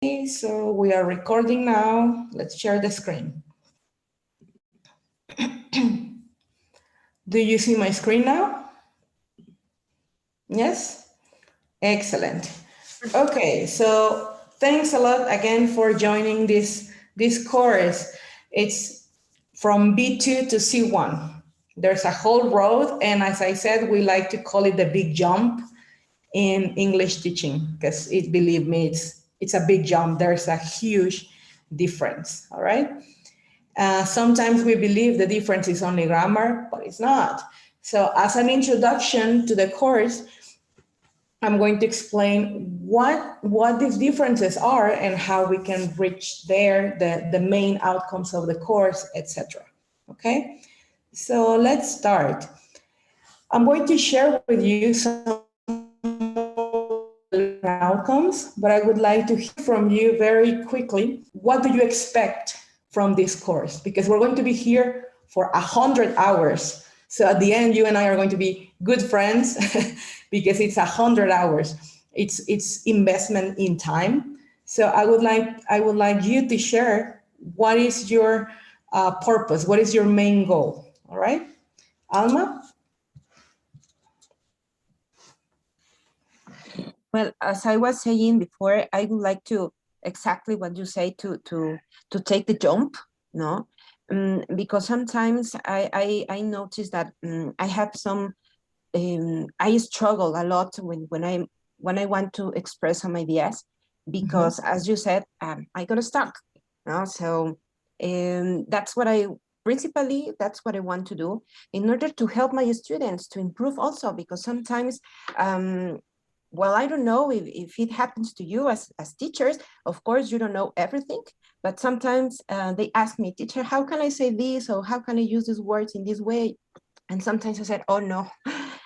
So we are recording now. Let's share the screen. Do you see my screen now? Yes? Excellent. Okay, so thanks a lot again for joining this course. It's from B2 to C1. There's a whole road, and as I said, we like to call it the big jump in English teaching because believe me, it's a big jump. There's a huge difference. All right. Sometimes we believe the difference is only grammar, but it's not. So, as an introduction to the course, I'm going to explain what these differences are and how we can reach there, the main outcomes of the course, etc. Okay, so let's start. I'm going to share with you some outcomes, but I would like to hear from you very quickly. What do you expect from this course? Because we're going to be here for 100 hours. So at the end, you and I are going to be good friends because it's 100 hours. It's investment in time. So I would like you to share what is your purpose, what is your main goal. All right, Alma. Well, as I was saying before, I would like to exactly what you say to take the jump, no, because sometimes I notice that I have some I struggle a lot when I want to express some ideas because, as you said, I got stuck. No? So that's what I principally that's what I want to do in order to help my students to improve also because sometimes well, I don't know if it happens to you as teachers. Of course, you don't know everything, but sometimes they ask me, teacher, how can I say this? Or how can I use these words in this way? And sometimes I said, oh no.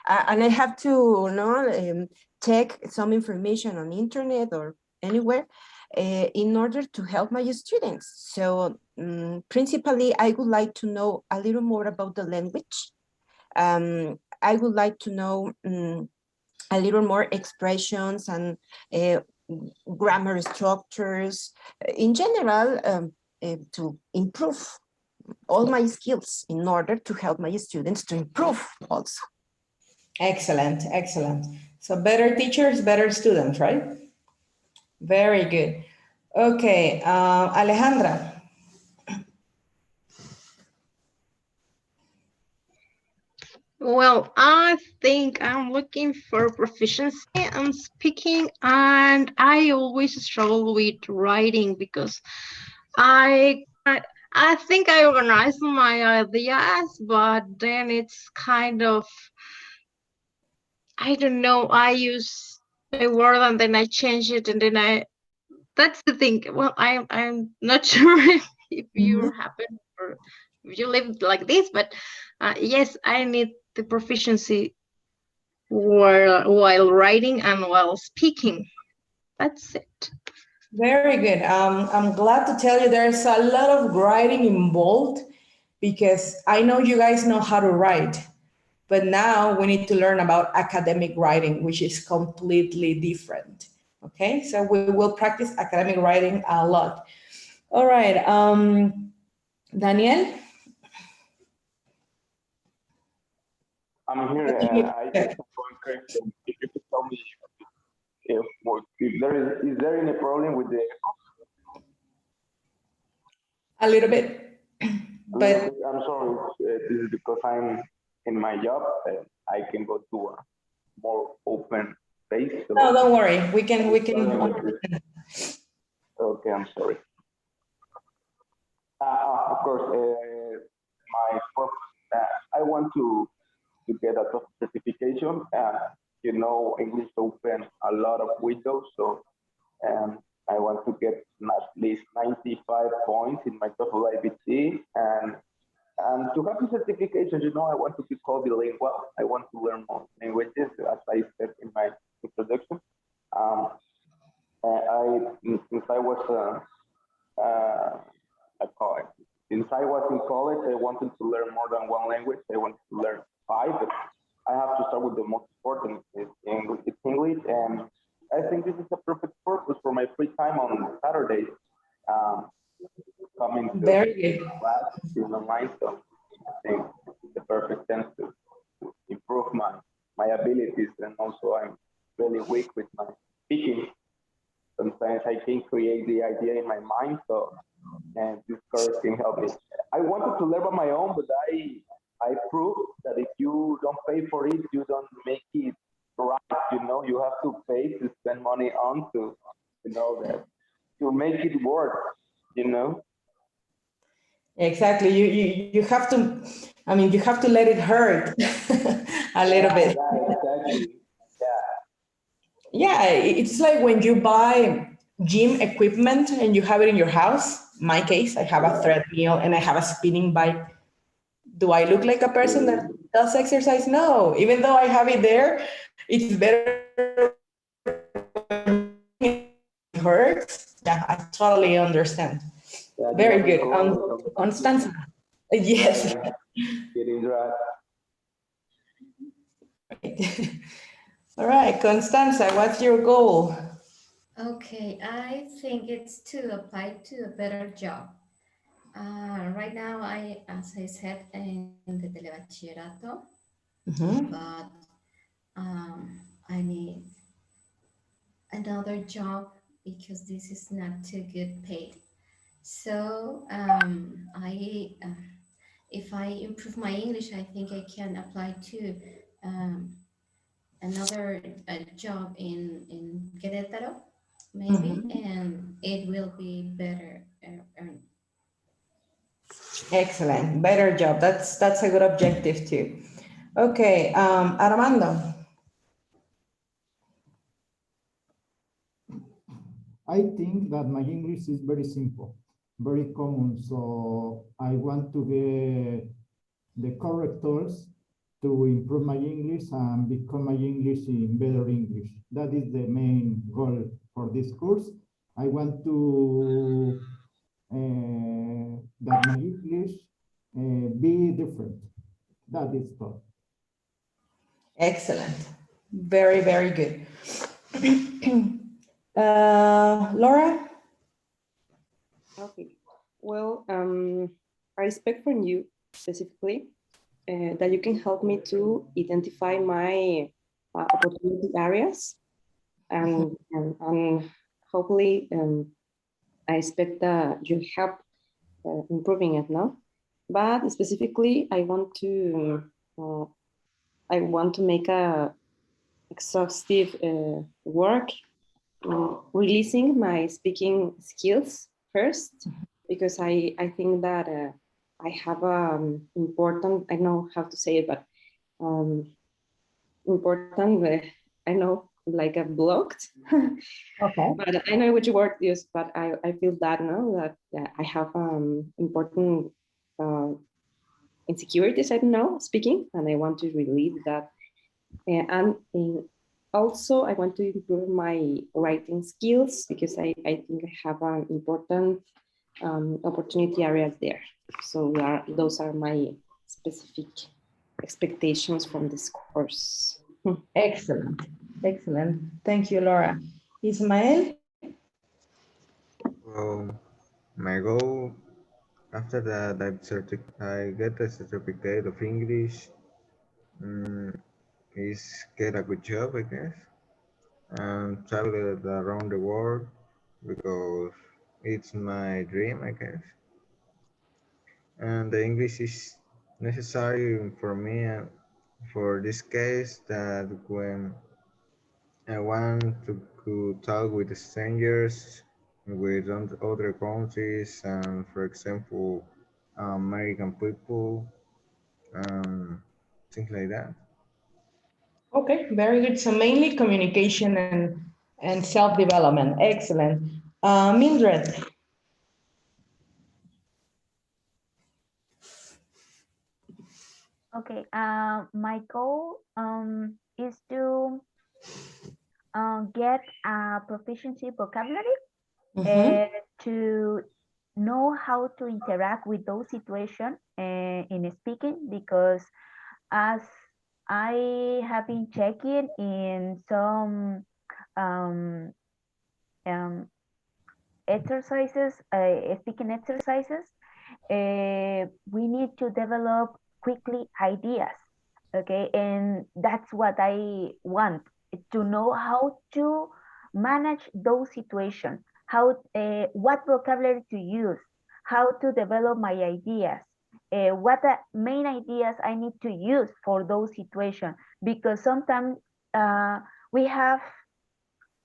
And I have to check some information on internet or anywhere in order to help my students. So principally, I would like to know a little more about the language. I would like to know a little more expressions and grammar structures in general to improve all my skills in order to help my students to improve also. Excellent, excellent. So better teachers, better students, right? Very good. Okay, Alejandra. Well, I think I'm looking for proficiency in speaking, and I always struggle with writing because I I think I organize my ideas, but then it's kind of I don't know. I use a word and then I change it, and then I that's the thing. Well, I'm not sure if you happen or if you live like this, but yes, I need the proficiency while writing and while speaking. That's it. Very good. I'm glad to tell you there's a lot of writing involved because I know you guys know how to write, but now we need to learn about academic writing, which is completely different. Okay, so we will practice academic writing a lot. All right, Daniel. I'm here. I just have one question. If you could tell me if is there any problem with the A little bit, but I'm sorry. This is because I'm in my job. I can go to a more open space. So no, don't worry. We can. okay, I'm sorry. Of course, my purpose. I want to get a top certification. English open a lot of windows, so um, I want to get at least 95 points in my TOEFL IBT, and to have the certification, I want to be called bilingual. I want to learn more languages, as I said in my introduction. Um, since I was I call it. Since I was in college, I wanted to learn more than one language. I wanted to learn five, but I have to start with the most important. It's English, and I think this is a perfect purpose for my free time on Saturdays. Um, Coming to Very good. class in online, so I think it's the perfect chance to improve my abilities, and also I'm really weak with my speaking. Sometimes I can create the idea in my mind, so and this course can help me. I wanted to learn on my own, but I proved that if you don't pay for it, you don't make it right. You have to pay to spend money on to know that to make it work. You know. Exactly. You have to, I mean, you have to let it hurt a little bit. Yeah, exactly. Yeah. Yeah, it's like when you buy gym equipment and you have it in your house. My case, I have a treadmill and I have a spinning bike. Do I look like a person that does exercise? No. Even though I have it there, it's better when it hurts. Yeah, I totally understand. Yeah, you Very have to good. go Constanza. Yes. right, getting right. All right, Constanza, what's your goal? Okay, I think it's to apply to a better job. Right now, as I said, in the telebachillerato, Mhm. but I need another job because this is not too good paid. So if I improve my English, I think I can apply to um, another job in Querétaro, maybe, Mhm. and it will be better. Excellent. Better job. That's a good objective too. Okay, Armando. I think that my English is very simple, very common. So I want to get the correct tools to improve my English and become my English in better English. That is the main goal for this course. I want to that my English be different. That is all. Excellent. Very, very good. Laura? Okay. Well, I expect from you specifically that you can help me to identify my opportunity areas and hopefully I expect that you help improving it now. But specifically, uh, I want to make a exhaustive work releasing my speaking skills first because I think that I have important, I know how to say it, but um, important, I know like a blocked, Okay. but I know which word use, but I feel that now that I have important uh, insecurities, I don't know, speaking, and I want to release that. Also, I want to improve my writing skills because I think I have an important opportunity areas there. So those are my specific expectations from this course. Excellent. Excellent. Thank you, Laura. Ismael? Well, my goal after that I get a certificate of English mm, is get a good job, I guess, and travel around the world because it's my dream, I guess. And the English is necessary for me for this case that when I want to talk with strangers, with other countries, and for example, American people, um, things like that. Okay, very good. So mainly communication and self-development. Excellent. Mildred? Okay, my goal is to get a proficiency vocabulary Mhm. to know how to interact with those situations in speaking because as I have been checking in some um, exercises, speaking exercises, we need to develop quickly ideas. Okay, and that's what I want, to know how to manage those situations, how what vocabulary to use, how to develop my ideas, what main ideas I need to use for those situations, because sometimes we have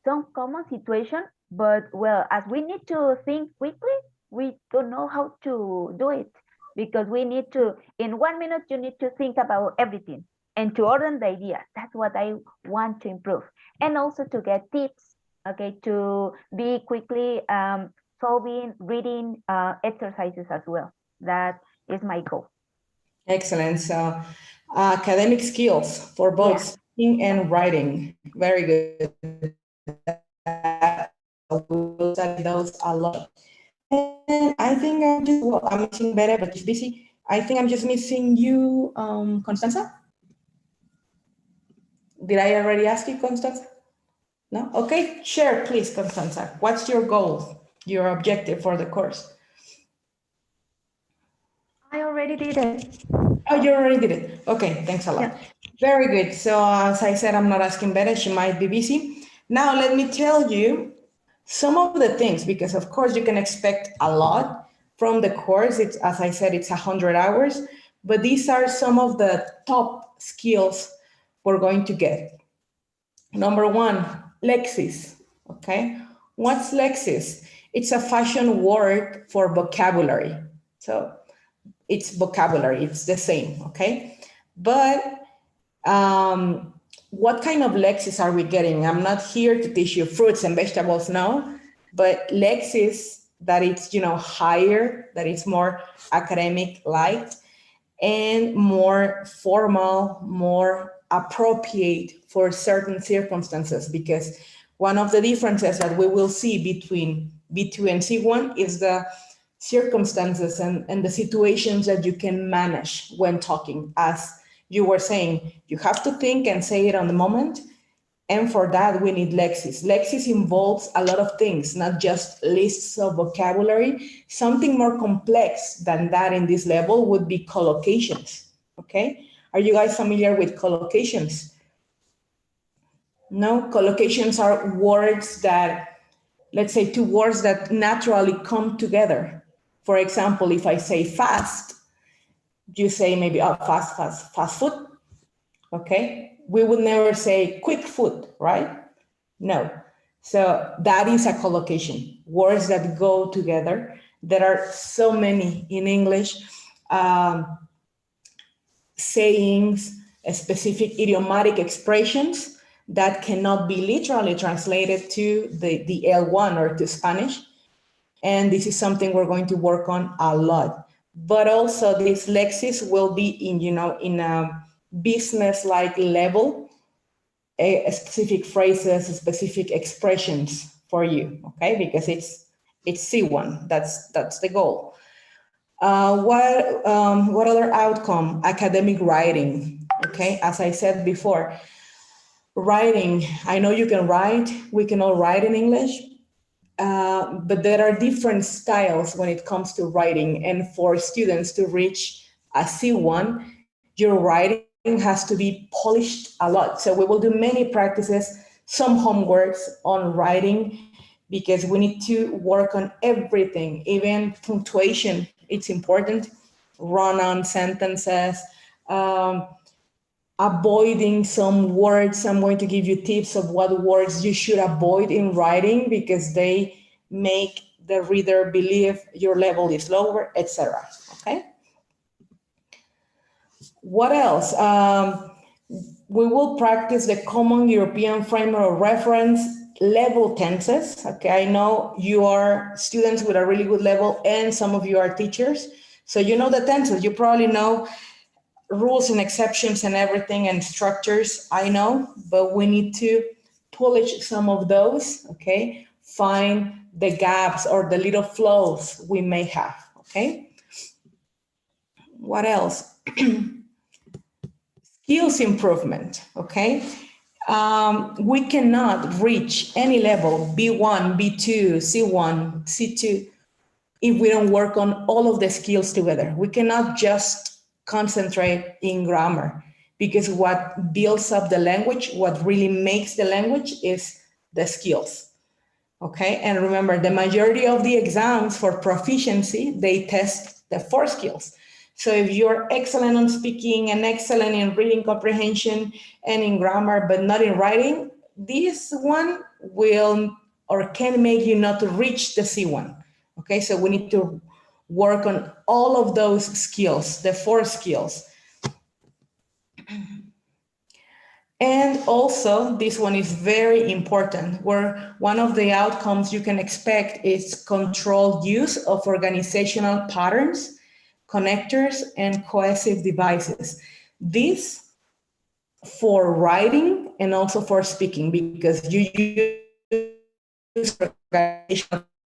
some common situation, but well, as we need to think quickly, we don't know how to do it, because we need to, in 1 minute, you need to think about everything and to order the idea. That's what I want to improve. And also to get tips, okay, to be quickly solving, reading exercises as well. That is my goal. Excellent. So academic skills for both Yeah. speaking and writing. Very good. We'll study those a lot. And I think I'm just, well, I'm missing Bere, but she's busy. I think I'm just missing you, Constanza. Did I already ask you, Constanza? No? Okay, share, please, Constanza. What's your goal, your objective for the course? I already did it. Oh, you already did it. Okay, thanks a lot. Yeah. Very good. So as I said, I'm not asking Bere, she might be busy. Now let me tell you some of the things, because of course you can expect a lot from the course. It's, as I said, it's 100 hours, but these are some of the top skills we're going to get. Number one, Lexis, okay? What's Lexis? It's a fashion word for vocabulary. So it's vocabulary, it's the same, okay? But what kind of Lexis are we getting? I'm not here to teach you fruits and vegetables, no, but Lexis that it's, you know, higher, that it's more academic light and more formal, more appropriate for certain circumstances, because one of the differences that we will see between B2 and C1 is the circumstances and the situations that you can manage when talking. As you were saying, you have to think and say it on the moment. And for that, we need Lexis. Lexis involves a lot of things, not just lists of vocabulary. Something more complex than that in this level would be collocations, okay? Are you guys familiar with collocations? No, collocations are words that, let's say, two words that naturally come together. For example, if I say fast, you say maybe, oh, fast food, okay? We would never say quick food, right? No. So that is a collocation, words that go together. There are so many in English, sayings, specific idiomatic expressions that cannot be literally translated to the L1 or to Spanish. And this is something we're going to work on a lot. But also this Lexis will be in, you know, in a business-like level, a specific phrases, specific expressions for you, okay? Because it's C1, that's the goal. What other outcome? Academic writing, okay? As I said before, writing, I know you can write, we can all write in English, but there are different styles when it comes to writing. And for students to reach a C1, your writing has to be polished a lot. So we will do many practices, some homeworks on writing, because we need to work on everything, even punctuation. It's important, run-on sentences, avoiding some words. I'm going to give you tips of what words you should avoid in writing because they make the reader believe your level is lower, etc. Okay. What else? We will practice the Common European Framework of Reference level tenses. Okay, I know you are students with a really good level and some of you are teachers. So you know the tenses, you probably know rules and exceptions and everything and structures, I know, but we need to polish some of those, okay? Find the gaps or the little flaws we may have, okay? What else? Skills improvement, okay? we cannot reach any level, B1, B2, C1, C2, if we don't work on all of the skills together. We cannot just concentrate in grammar, because what builds up the language, what really makes the language is the skills. Okay, and remember, the majority of the exams for proficiency, they test the 4 skills. So if you're excellent on speaking and excellent in reading comprehension and in grammar, but not in writing, this one will or can make you not to reach the C1. Okay, so we need to work on all of those skills, the 4 skills. And also, this one is very important, where one of the outcomes you can expect is controlled use of organizational patterns, connectors, and cohesive devices. This for writing and also for speaking, because you use organizational patterns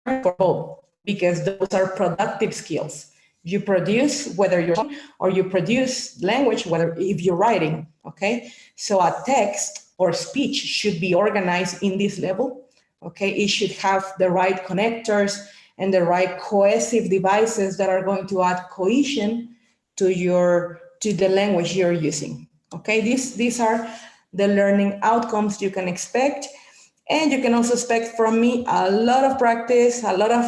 for both, because those are productive skills. You produce, whether you're or you produce language, whether if you're writing, okay? So a text or speech should be organized in this level, okay? It should have the right connectors and the right cohesive devices that are going to add cohesion to the language you're using, okay? These are the learning outcomes you can expect. And you can also expect from me a lot of practice, a lot of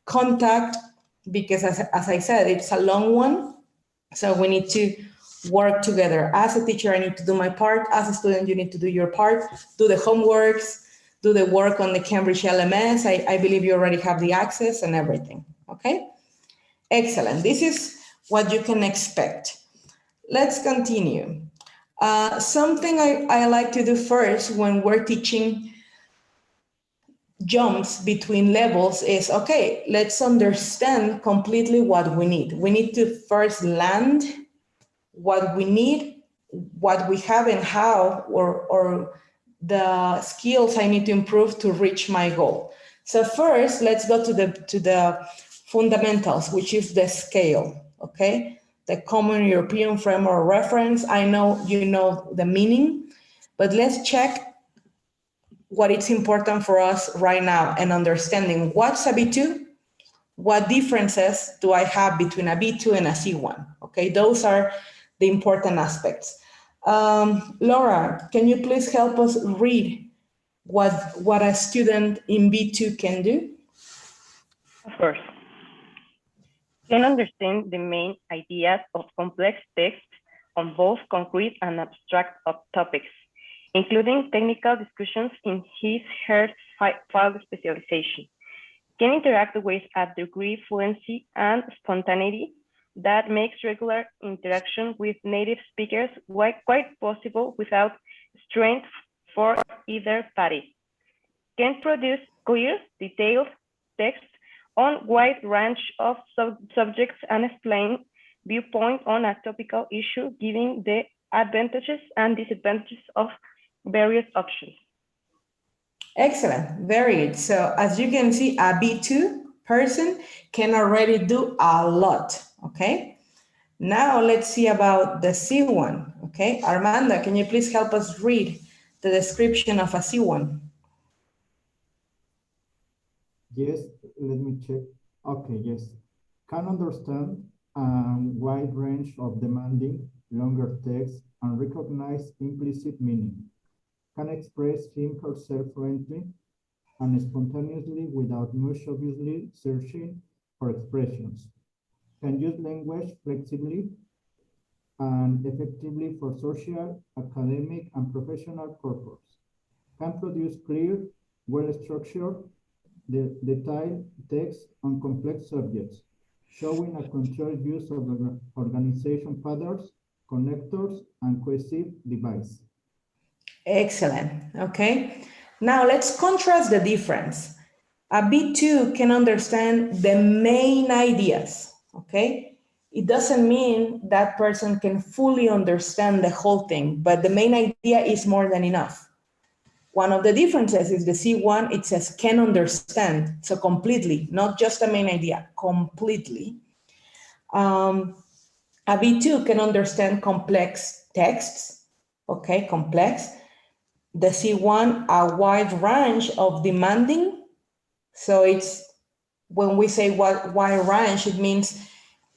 contact, because as I said, it's a long one. So we need to work together. As a teacher, I need to do my part. As a student, you need to do your part, do the homeworks, do the work on the Cambridge LMS. I believe you already have the access and everything, okay? Excellent, this is what you can expect. Let's continue. Something I like to do first when we're teaching jumps between levels is, okay, let's understand completely what we need. We need to first land what we need, what we have and how, or the skills I need to improve to reach my goal. So first, let's go to the fundamentals, which is the scale, okay? The Common European Framework Reference. I know you know the meaning, but let's check what is important for us right now and understanding what's a B2, what differences do I have between a B2 and a C1, okay? Those are the important aspects. Laura, can you please help us read what a student in B2 can do? Of course. Can understand the main ideas of complex text on both concrete and abstract topics, including technical discussions in his/her field specialization. Can interact with a degree fluency and spontaneity that makes regular interaction with native speakers quite possible without strain for either party. Can produce clear, detailed text on wide range of subjects and explain viewpoint on a topical issue, giving the advantages and disadvantages of various options. Excellent, very good. So as you can see, a B2 person can already do a lot, okay? Now let's see about the C1, okay? Armanda, can you please help us read the description of a C1? Yes, let me check. Okay, yes. Can understand a wide range of demanding, longer text and recognize implicit meaning. Can express him/herself fluently and spontaneously without much obviously searching for expressions. Can use language flexibly and effectively for social, academic, and professional purposes. Can produce clear, well-structured, detailed text on complex subjects, showing a controlled use of organization patterns, connectors, and cohesive device. Excellent, okay? Now let's contrast the difference. A B2 can understand the main ideas, okay? It doesn't mean that person can fully understand the whole thing, but the main idea is more than enough. One of the differences is the C1, it says can understand, so completely, not just the main idea, completely. A B2 can understand complex texts, okay, complex, the C1 a wide range of demanding. So it's, when we say wide range, it means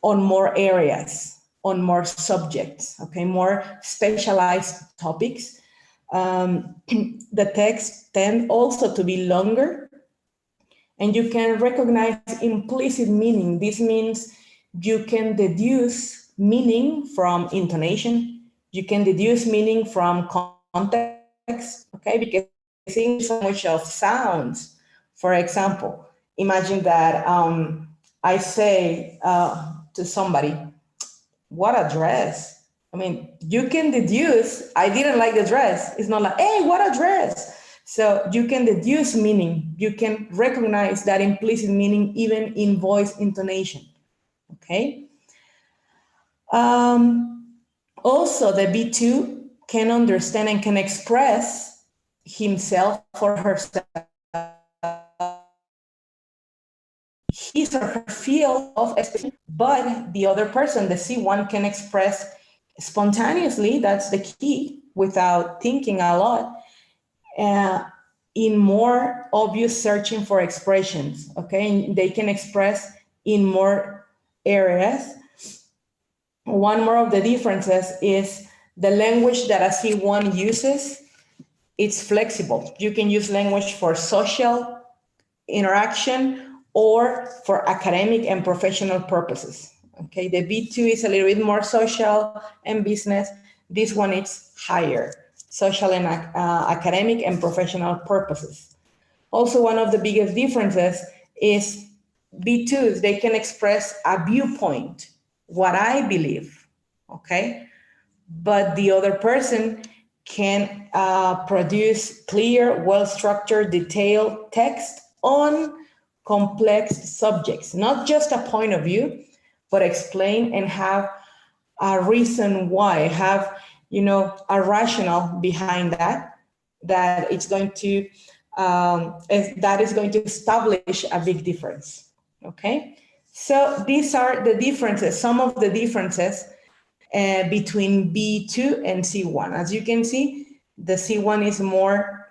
on more areas, on more subjects, okay, more specialized topics. The texts tend also to be longer, and you can recognize implicit meaning. This means you can deduce meaning from intonation, you can deduce meaning from context, okay, because seeing so much of sounds. For example, imagine that I say to somebody, what a dress. I mean, you can deduce, I didn't like the dress. It's not like, hey, what a dress. So you can deduce meaning. You can recognize that implicit meaning even in voice intonation, okay? Also, the B2 can understand and can express himself or herself, his or her field of expression, but the other person, the C1, can express spontaneously, that's the key, without thinking a lot, in more obvious searching for expressions, okay? And they can express in more areas. One more of the differences is the language that a C1 uses, it's flexible. You can use language for social interaction or for academic and professional purposes. Okay, the B2 is a little bit more social and business. This one is higher, social and academic and professional purposes. Also, one of the biggest differences is B2s, they can express a viewpoint, what I believe, okay? But the other person can produce clear, well-structured, detailed text on complex subjects, not just a point of view, but explain and have a reason why, have, you know, a rationale behind that, that it's going to, that is going to establish a big difference, okay? So these are the differences, some of the differences between B2 and C1. As you can see, the C1 is more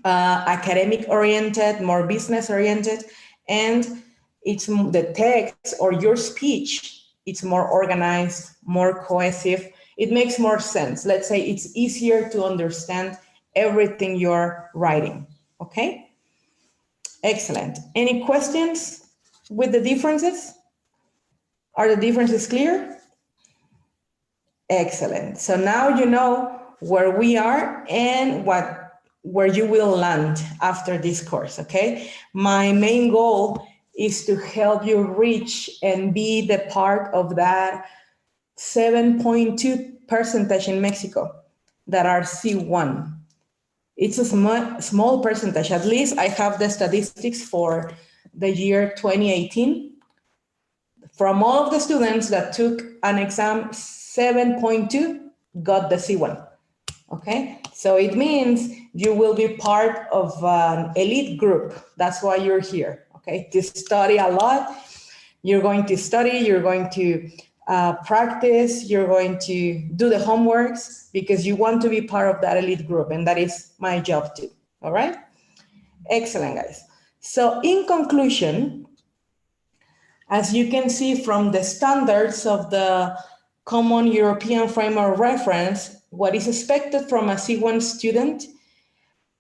academic oriented, more business oriented, and it's the text or your speech, it's more organized, more cohesive. It makes more sense. Let's say it's easier to understand everything you're writing, okay? Excellent. Any questions with the differences? Are the differences clear? Excellent. So now you know where we are and where you will land after this course, okay? My main goal is to help you reach and be the part of that 7.2% in Mexico that are C1. It's a small percentage. At least I have the statistics for the year 2018. From all of the students that took an exam, 7.2 got the C1, okay? So it means you will be part of an elite group. That's why you're here, okay? To study a lot. You're going to study, you're going to practice, you're going to do the homeworks because you want to be part of that elite group, and that is my job too, all right? Excellent, guys. So in conclusion, as you can see from the standards of the Common European Framework Reference, what is expected from a C1 student,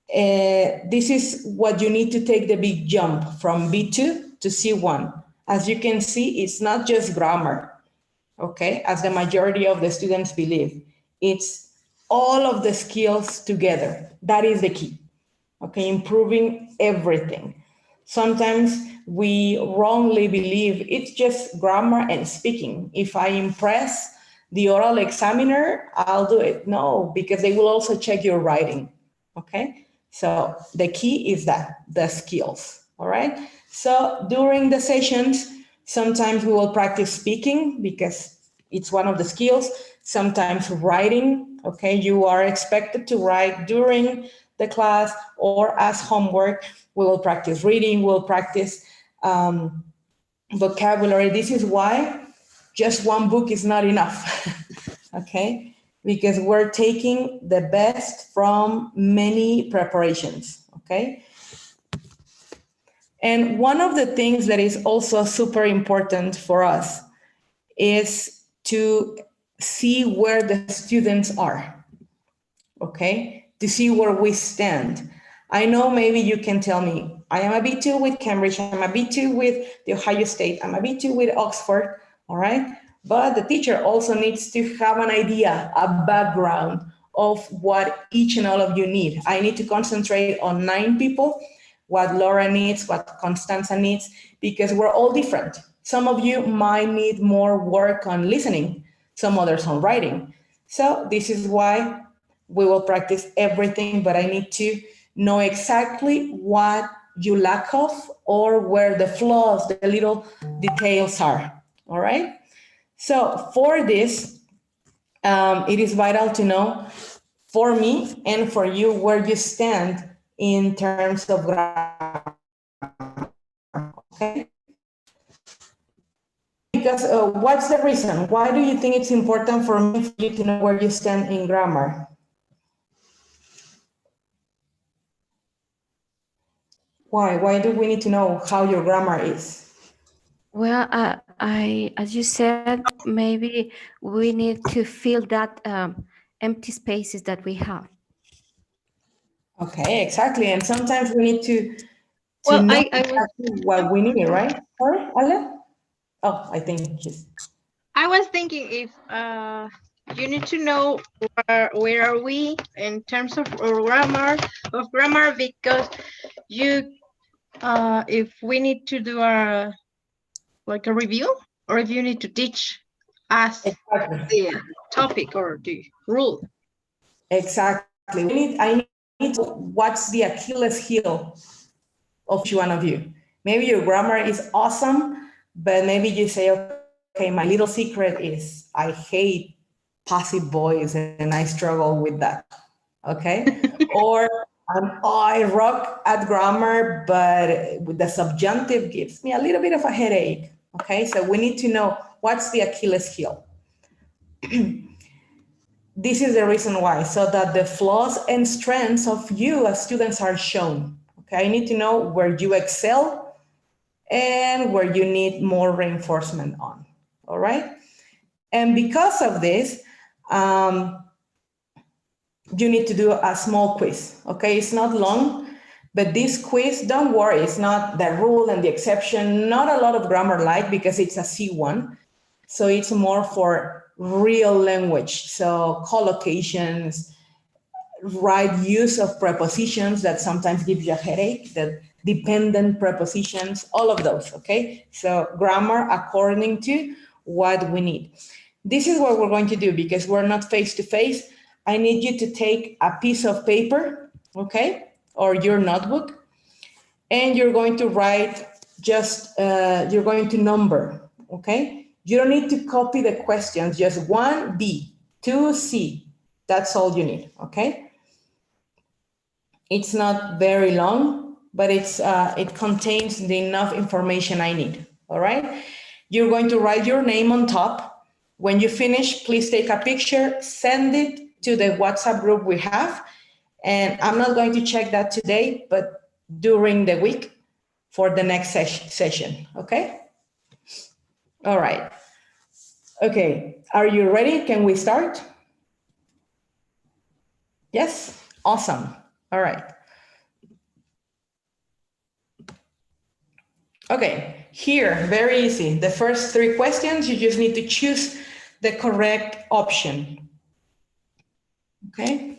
this is what you need to take the big jump from B2 to C1. As you can see, it's not just grammar, okay, as the majority of the students believe. It's all of the skills together. That is the key, okay, improving everything. Sometimes we wrongly believe it's just grammar and speaking. If I impress the oral examiner, I'll do it. No, because they will also check your writing, okay? So the key is that, the skills, all right? So during the sessions, sometimes we will practice speaking because it's one of the skills. Sometimes writing, okay? You are expected to write during the class or as homework. We will practice reading, we'll practice vocabulary. This is why just one book is not enough, okay? because we're taking the best from many preparations, okay? And one of the things that is also super important for us is to see where the students are, okay? To see where we stand. I know maybe you can tell me, I am a B2 with Cambridge, I'm a B2 with the Ohio State, I'm a B2 with Oxford, all right? But the teacher also needs to have an idea, a background of what each and all of you need. I need to concentrate on 9 people, what Laura needs, what Constanza needs, because we're all different. Some of you might need more work on listening, some others on writing. So this is why we will practice everything, but I need to know exactly what you lack of or where the flaws, the little details are, all right? So for this, it is vital to know for me and for you where you stand in terms of grammar, okay? Because what's the reason? Why do you think it's important for me for you to know where you stand in grammar? Why? Why do we need to know how your grammar is? Well, as you said, maybe we need to fill that empty spaces that we have. Okay, exactly. And sometimes we need to Well, know I was exactly what we need, right? Sorry, Ale? Oh, I think she's... I was thinking if you need to know where are we in terms of grammar because you if we need to do a like a review or if you need to teach us Exactly. the topic or the rule. Exactly. I need to know what's the Achilles heel of each one of you. Maybe your grammar is awesome, but maybe you say, okay, my little secret is I hate passive voice and I struggle with that. Okay. Or I rock at grammar, but with the subjunctive gives me a little bit of a headache. Okay. So we need to know what's the Achilles heel. This is the reason why, so that the flaws and strengths of you as students are shown. Okay, I need to know where you excel and where you need more reinforcement on. All right, and because of this, you need to do a small quiz. Okay, it's not long, but this quiz, don't worry, it's not the rule and the exception. Not a lot of grammar like because it's a C1, so it's more for real language. So collocations, right use of prepositions that sometimes give you a headache, the dependent prepositions, all of those, okay? So grammar according to what we need. This is what we're going to do because we're not face to face. I need you to take a piece of paper, okay? Or your notebook, and you're going to write just, you're going to number, okay? You don't need to copy the questions, just 1B, 2C. That's all you need, okay? It's not very long, but it contains enough information I need, all right? You're going to write your name on top. When you finish, please take a picture, send it to the WhatsApp group we have. And I'm not going to check that today, but during the week for the next session, okay? All right. Okay, are you ready? Can we start? Yes? Awesome. All right. Okay, here, very easy. The first 3 questions, you just need to choose the correct option. Okay?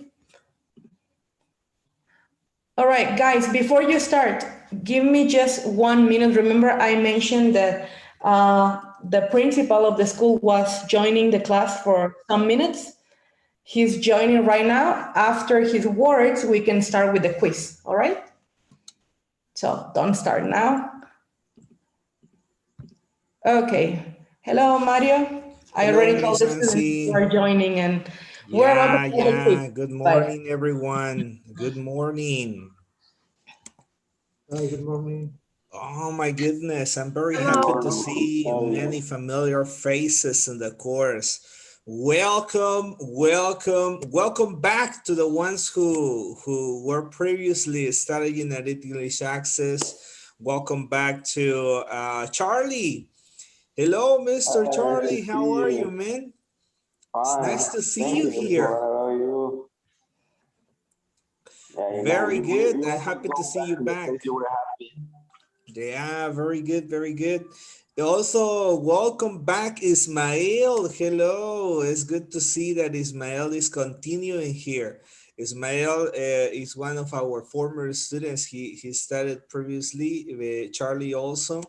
All right, guys, before you start, give me just 1 minute. Remember, I mentioned that the principal of the school was joining the class for some minutes. He's joining right now. After his words, we can start with the quiz, all right? So don't start now. Okay. Hello, Mario. I Hello, already told Miss the students Nancy. you are joining and we're about to start the quiz. Good Bye. morning, everyone. Good morning. Hi, good morning. Oh my goodness, I'm very Hello. happy to see many familiar faces in the course. Welcome, welcome back to the ones who were previously studying at English Access. Welcome back to Charlie. Hello, Mr. Hi, nice to Charlie. How see are you. you, man? It's Fine. nice to see Thank you you. So here. how are you? Yeah, Very good. you I'm always happy to go see back you to the place back. you were happy. Yeah, very good, very good. Also, welcome back, Ismael. Hello. It's good to see that Ismael is continuing here. Ismael is one of our former students. He studied previously with Charlie also.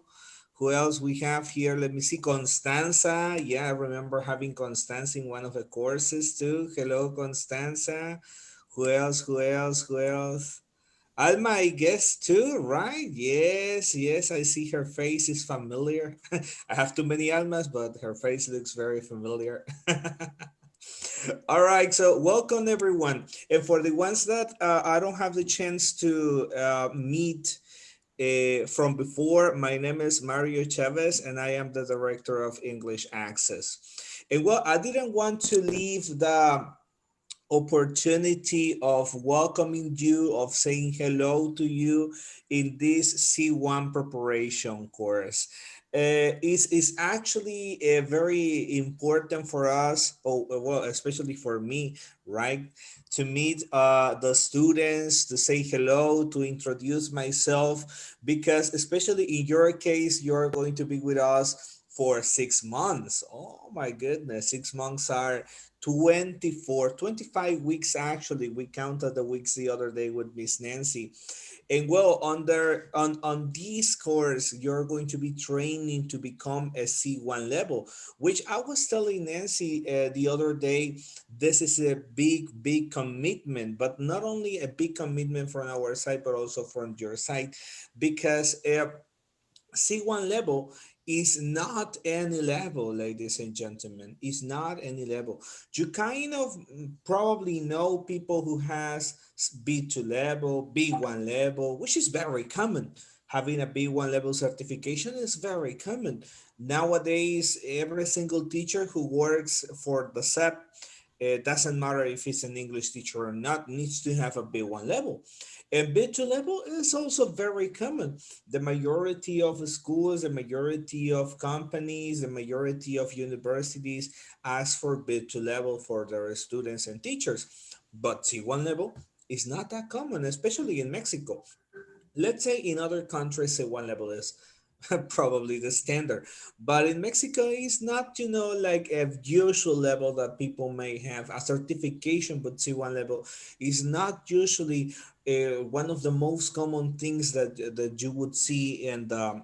Who else we have here? Let me see. Constanza. Yeah, I remember having Constanza in one of the courses too. Hello, Constanza. Who else? Who else? Who else? Alma, I guess too, right? Yes, yes, I see her face is familiar. I have too many Almas, but her face looks very familiar. All right, so welcome everyone. And for the ones that I don't have the chance to meet from before, my name is Mario Chavez and I am the Director of English Access. And well, I didn't want to leave the opportunity of welcoming you, of saying hello to you in this C1 preparation course. Is actually very important for us, well, especially for me, right? To meet the students, to say hello, to introduce myself, because especially in your case, you're going to be with us for 6 months. Oh my goodness, 6 months are 25 weeks actually. We counted the weeks the other day with Miss Nancy. And well, on this course, you're going to be training to become a C1 level, which I was telling Nancy the other day, this is a big commitment, but not only a big commitment from our side, but also from your side, because C1 level is not any level, ladies and gentlemen. It's not any level. You kind of probably know people who has B2 level, B1 level, which is very common. Having a B1 level certification is very common. Nowadays, every single teacher who works for the SEP, it doesn't matter if it's an English teacher or not, needs to have a B1 level. And B2 level is also very common. The majority of schools, the majority of companies, the majority of universities ask for B2 level for their students and teachers. But C1 level is not that common, especially in Mexico. Let's say in other countries, C1 level is probably the standard, but in Mexico it's not, like a usual level that people may have a certification, but C1 level is not usually one of the most common things that you would see in the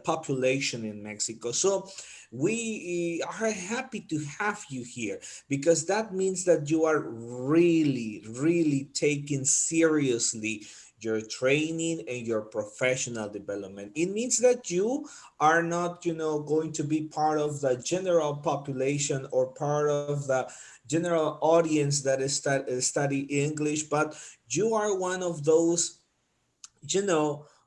population in Mexico. So we are happy to have you here, because that means that you are really taking seriously your training and your professional development. It means that you are not, going to be part of the general population or part of the general audience that is study English, but you are one of those,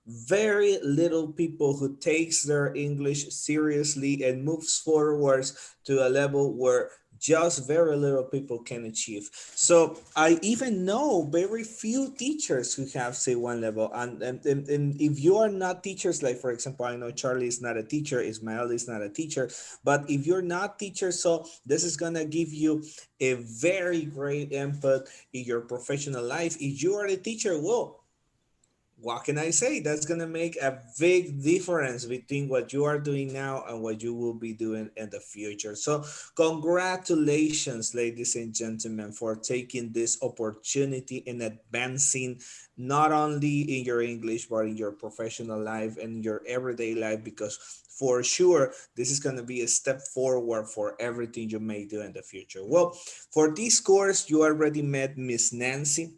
very little people who takes their English seriously and moves forwards to a level where just very little people can achieve. So I even know very few teachers who have C1 level. And if you are not teachers, like for example, I know Charlie is not a teacher, Ismael is not a teacher, but if you're not teachers, so this is gonna give you a very great input in your professional life. If you are a teacher, well, what can I say? That's going to make a big difference between what you are doing now and what you will be doing in the future. So congratulations, ladies and gentlemen, for taking this opportunity and advancing not only in your English, but in your professional life and your everyday life, because for sure, this is going to be a step forward for everything you may do in the future. Well, for this course, you already met Miss Nancy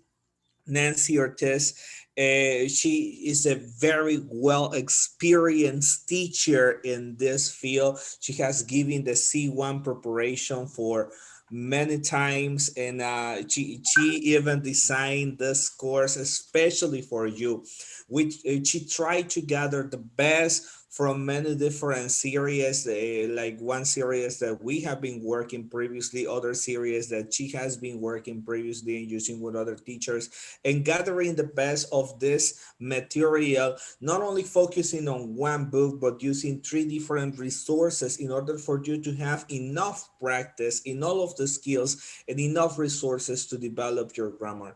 Ortiz. She is a very well experienced teacher in this field. She has given the C1 preparation for many times, and she even designed this course especially for you, which she tried to gather the best from many different series, like one series that we have been working previously, other series that she has been working previously and using with other teachers, and gathering the best of this material, not only focusing on one book, but using 3 different resources in order for you to have enough practice in all of the skills and enough resources to develop your grammar.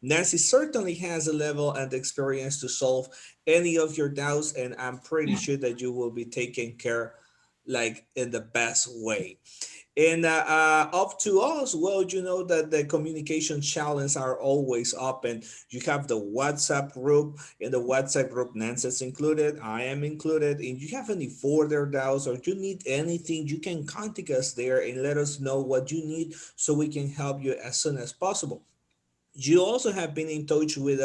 Nancy certainly has a level and experience to solve any of your doubts, and I'm pretty sure that you will be taken care like in the best way. And up to us, well, you know that the communication challenges are always open. You have the WhatsApp group. In the WhatsApp group, Nancy's included, I am included. And you have any further doubts or you need anything, you can contact us there and let us know what you need so we can help you as soon as possible. You also have been in touch with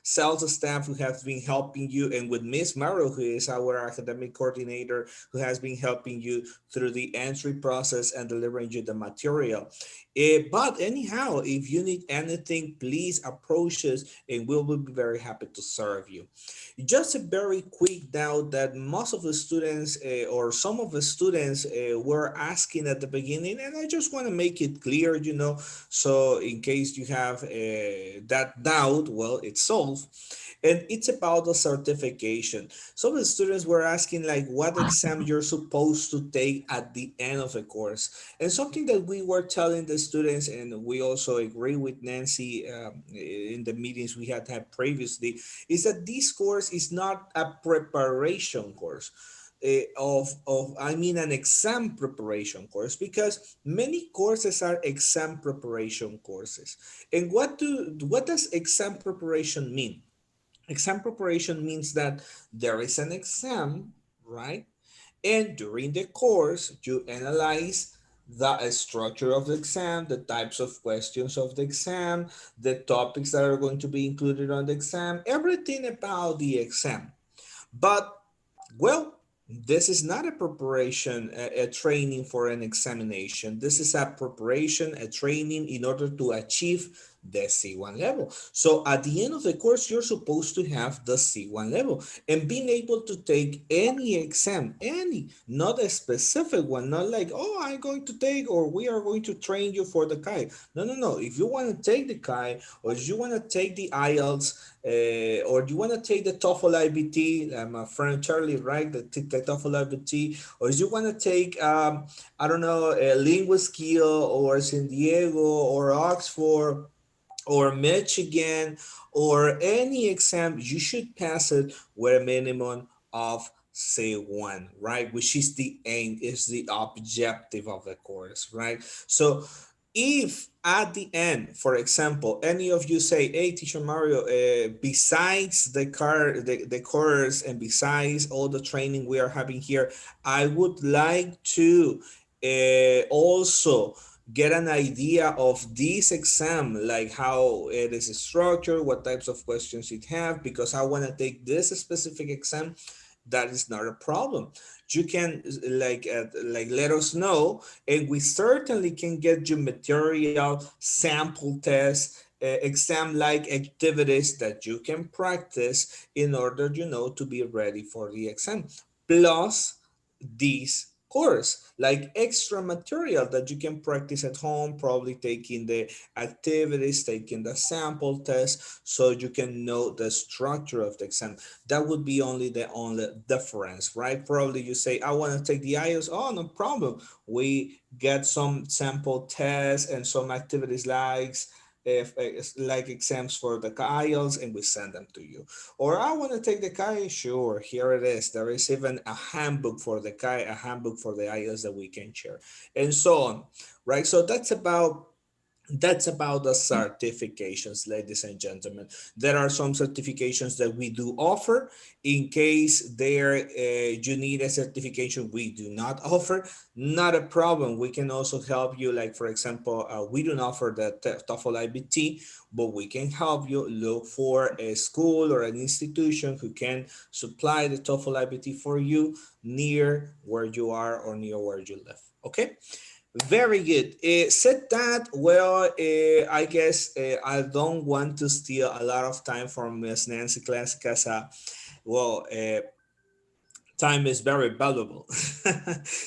sales staff who have been helping you, and with Miss Maro, who is our academic coordinator, who has been helping you through the entry process and delivering you the material. But anyhow, if you need anything, please approach us and we will be very happy to serve you. Just a very quick note that most of the students or some of the students were asking at the beginning, and I just want to make it clear, you know, so in case you have that doubt, well, it's solved. And it's about the certification. Some of the students were asking like what exam you're supposed to take at the end of the course. And something that we were telling the students, and we also agree with Nancy in the meetings we had previously, is that this course is not a preparation course. I mean an exam preparation course, because many courses are exam preparation courses. And what does exam preparation mean? Exam preparation means that there is an exam, right? And during the course, you analyze the structure of the exam, the types of questions of the exam, the topics that are going to be included on the exam, everything about the exam. But, well, this is not a preparation, a training for an examination. This is a preparation, a training in order to achieve the C1 level. So at the end of the course, you're supposed to have the C1 level and being able to take any exam, any, not a specific one, not like, oh, I'm going to take, or we are going to train you for the CAI. No, no, no. If you want to take the CAI, or if you want to take the IELTS, or you want to take the TOEFL IBT, my friend Charlie, right, the TOEFL IBT, or if you want to take, I don't know, a LinguaSkill, or San Diego, or Oxford, or Michigan, or any exam, you should pass it with a minimum of C1, right? Which is the aim, is the objective of the course, right? So if at the end, for example, any of you say, hey, Teacher Mario, besides the course and besides all the training we are having here, I would like to also get an idea of this exam, like how it is structured, what types of questions it have, because I want to take this specific exam. That is not a problem. You can like let us know, and we certainly can get you material, sample tests, exam-like activities that you can practice in order, you know, to be ready for the exam. Plus this course, like extra material that you can practice at home, probably taking the activities, taking the sample test, so you can know the structure of the exam. That would be only the only difference, right? Probably you say, I want to take the IELTS. Oh, no problem. We get some sample tests and some activities like exams for the IELTS, and we send them to you. Or I want to take the CAI, sure, here it is. There is even a handbook for the CAI, a handbook for the IELTS that we can share, and so on, right? So that's about the certifications, ladies and gentlemen. There are some certifications that we do offer. In case you need a certification we do not offer, not a problem. We can also help you. Like, for example, we don't offer the TOEFL IBT, but we can help you look for a school or an institution who can supply the TOEFL IBT for you near where you are or near where you live. Okay. Very good. Said that, well, I guess I don't want to steal a lot of time from Miss Nancy Classic, as Time is very valuable.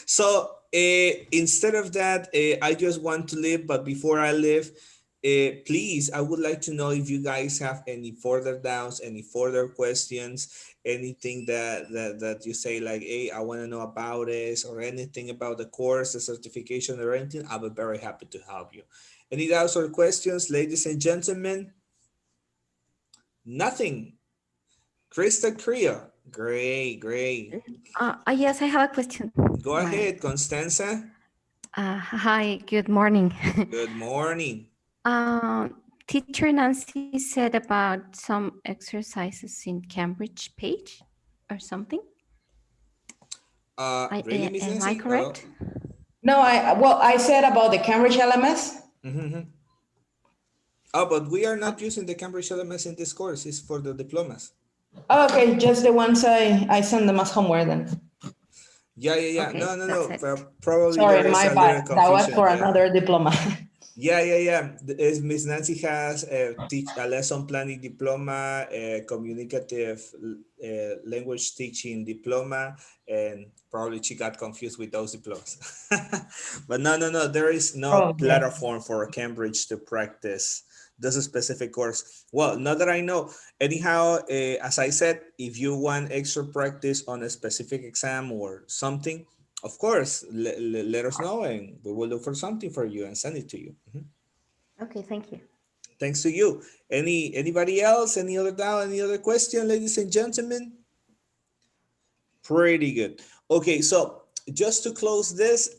So instead of that, I just want to leave, but before I leave, please, I would like to know if you guys have any further doubts, any further questions, anything that you say like, hey, I want to know about this, or anything about the course, the certification, or anything. I'll be very happy to help you. Any doubts or questions, ladies and gentlemen? Nothing. Krista Creo. Great, great. Yes, I have a question. Go ahead, Constanza. Hi, good morning. Good morning. Teacher Nancy said about some exercises in Cambridge page or something. Really, Miss Am Nancy? I correct? No, I said about the Cambridge LMS. Oh, but we are not using the Cambridge LMS in this course. It's for the diplomas. Oh, okay, just the ones I send them as homework then. Yeah. Okay, No. that's it. Probably Sorry, there is my a bad. little That was confusion. for Yeah. another diploma. Yeah. Miss Nancy has a lesson planning diploma, a communicative language teaching diploma, and probably she got confused with those diplomas. But no. There is no Oh, yeah. platform for Cambridge to practice this specific course. Well, not that I know. Anyhow, as I said, if you want extra practice on a specific exam or something, of course, let us know and we will look for something for you and send it to you. Okay, thank you. Thanks to you. Anybody else? Any other doubt? Any other question, ladies and gentlemen? Pretty good. Okay, so just to close this,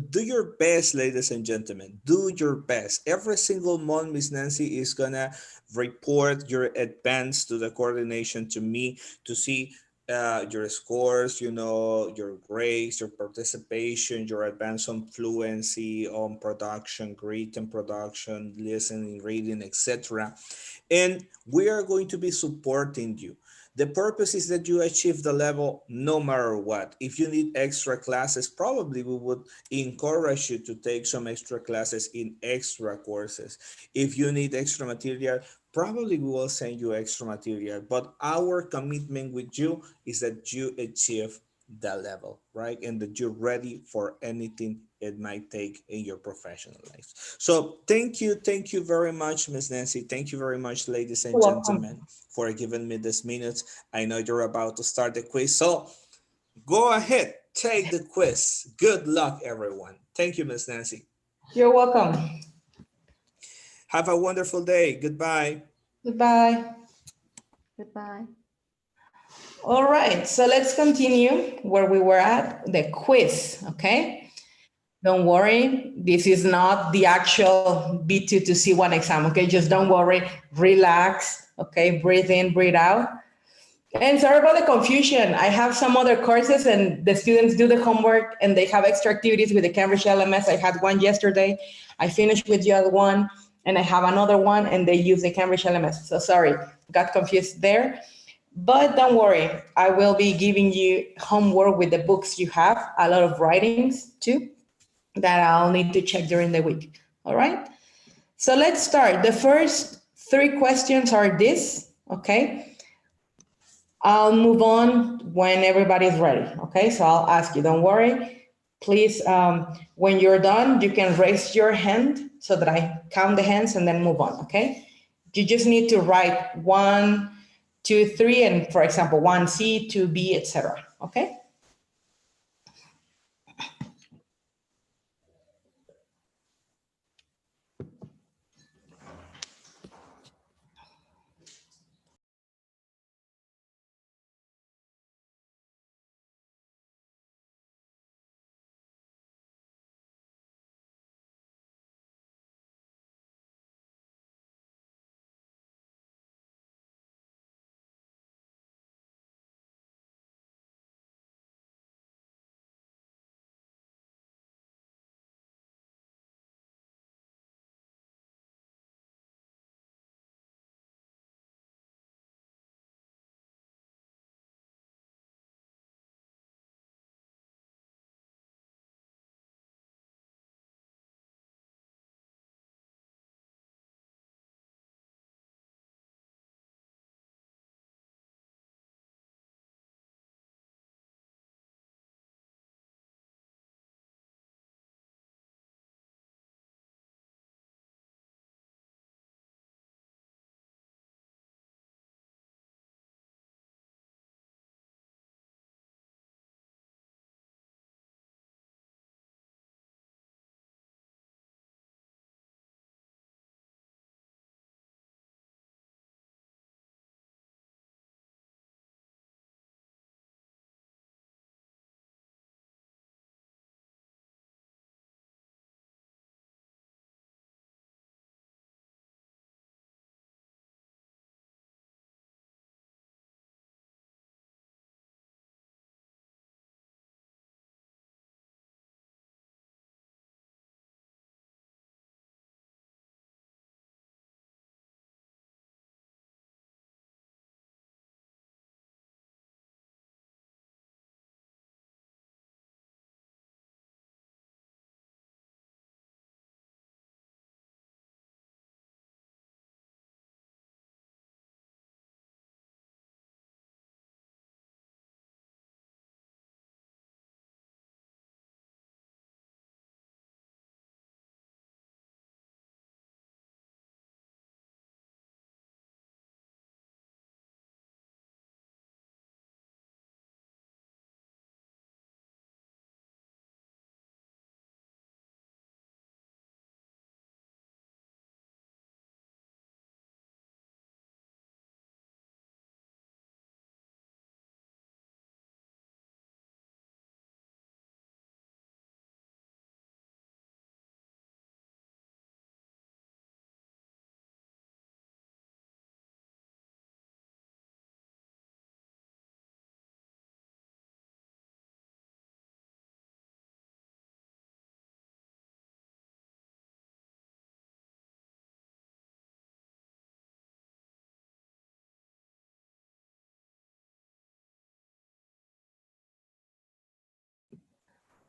do your best, ladies and gentlemen. Do your best. Every single month, Miss Nancy is gonna report your advance to the coordination to me to see your scores, your grades, your participation, your advance on fluency, on production, written production, listening, reading, etc. And we are going to be supporting you. The purpose is that you achieve the level no matter what. If you need extra classes, probably we would encourage you to take some extra classes in extra courses. If you need extra material, probably we will send you extra material. But our commitment with you is that you achieve that level, right? And that you're ready for anything it might take in your professional life. So thank you very much, Ms. Nancy. Thank you very much, ladies and You're welcome. gentlemen, for giving me this minutes. I know you're about to start the quiz, so go ahead, take the quiz. Good luck, everyone. Thank you, Ms. Nancy. You're welcome. Have a wonderful day. Goodbye. Goodbye. Goodbye. All right, so let's continue where we were at, the quiz, okay? Don't worry, this is not the actual B2 to C1 exam, okay? Just don't worry, relax, okay? Breathe in, breathe out. And sorry about the confusion. I have some other courses and the students do the homework and they have extra activities with the Cambridge LMS. I had one yesterday. I finished with the other one and I have another one and they use the Cambridge LMS. So sorry, got confused there. But don't worry, I will be giving you homework with the books you have, a lot of writings too, that I'll need to check during the week. All right. So let's start. The first 3 questions are this, okay? I'll move on when everybody's ready, okay? So I'll ask you, don't worry. Please, when you're done, you can raise your hand so that I count the hands and then move on, okay? You just need to write 1, 2, 3, and for example, 1C, 2B, etc. Okay?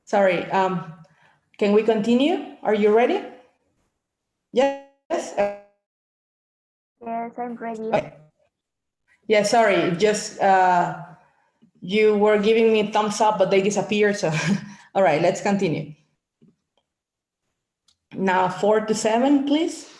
Sorry, can we continue? Are you ready? Yes? Yes, I'm ready. Okay. Yeah, sorry, just you were giving me thumbs up, but they disappeared. So, all right, let's continue. Now 4 to 7, please.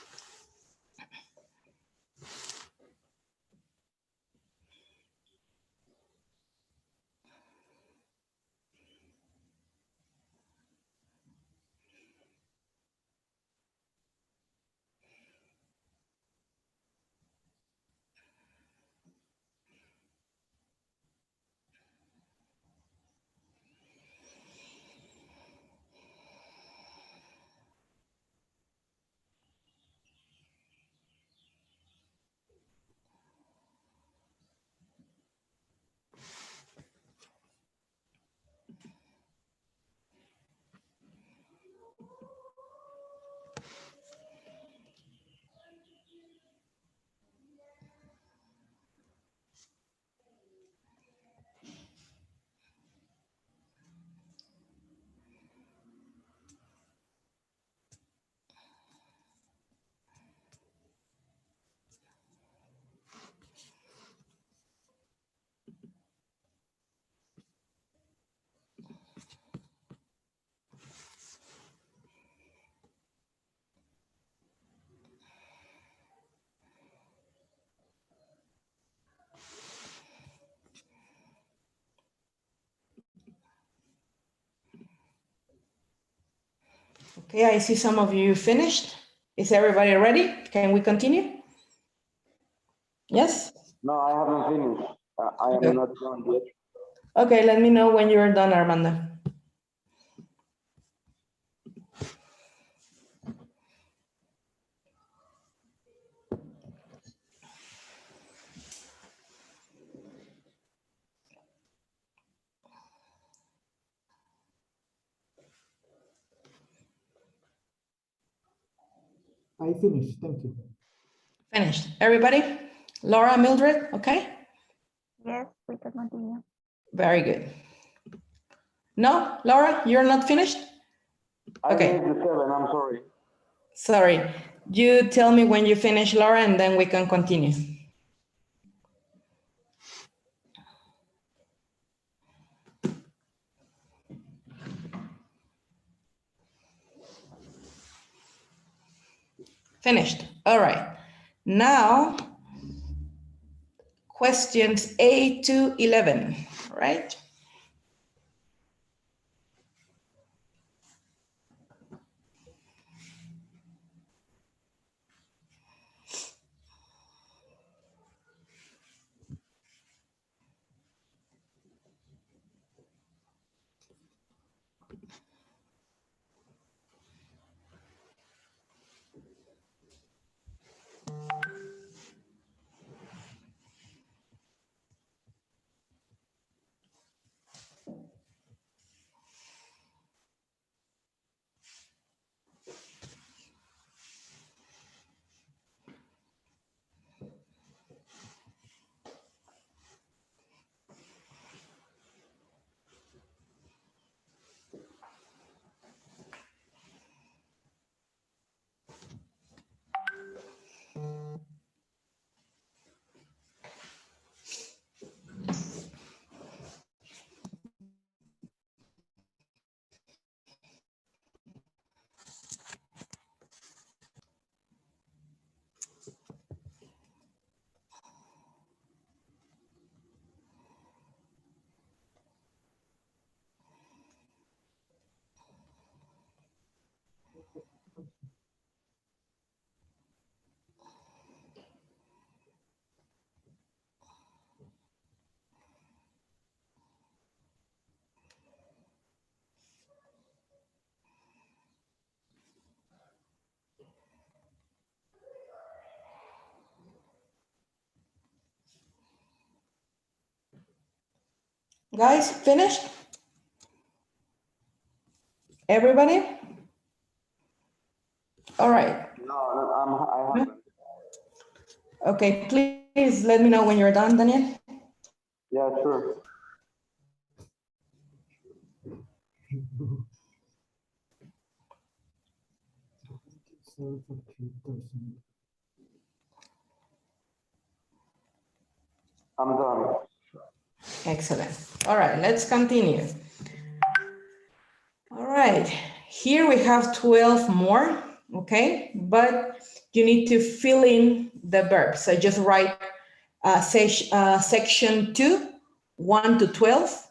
Okay, I see some of you finished. Is everybody ready? Can we continue? Yes? No, I haven't finished. I am Okay. not done yet. Okay, let me know when you're done, Armando. I finished, thank you. Finished. Everybody? Laura, Mildred, okay? Yes, we can continue. Very good. No, Laura, you're not finished? I Okay. missed the 7, I'm sorry. Sorry. You tell me when you finish, Laura, and then we can continue. Finished. All right. Now, questions 8 to 11, right? Guys, finished? Everybody? All right. No, I haven't. Okay, please let me know when you're done, Daniel. Yeah, sure. I'm done. Excellent. All right, let's continue. All right, here we have 12 more, okay? But you need to fill in the verbs. So just write section 2, 1 to 12,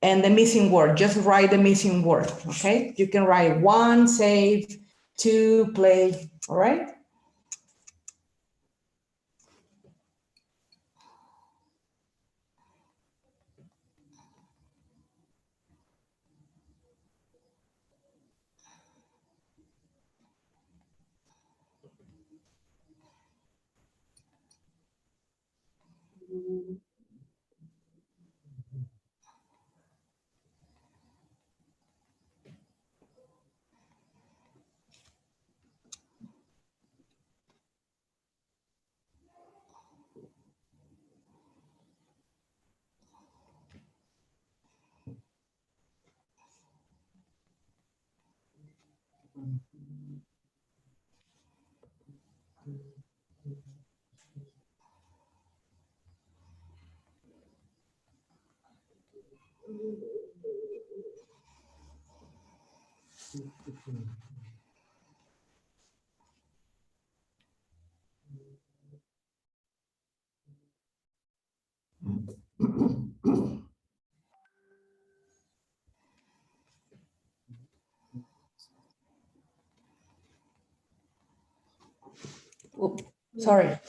and the missing word. Just write the missing word, okay? You can write 1, save, 2, play, all right? Oops, sorry.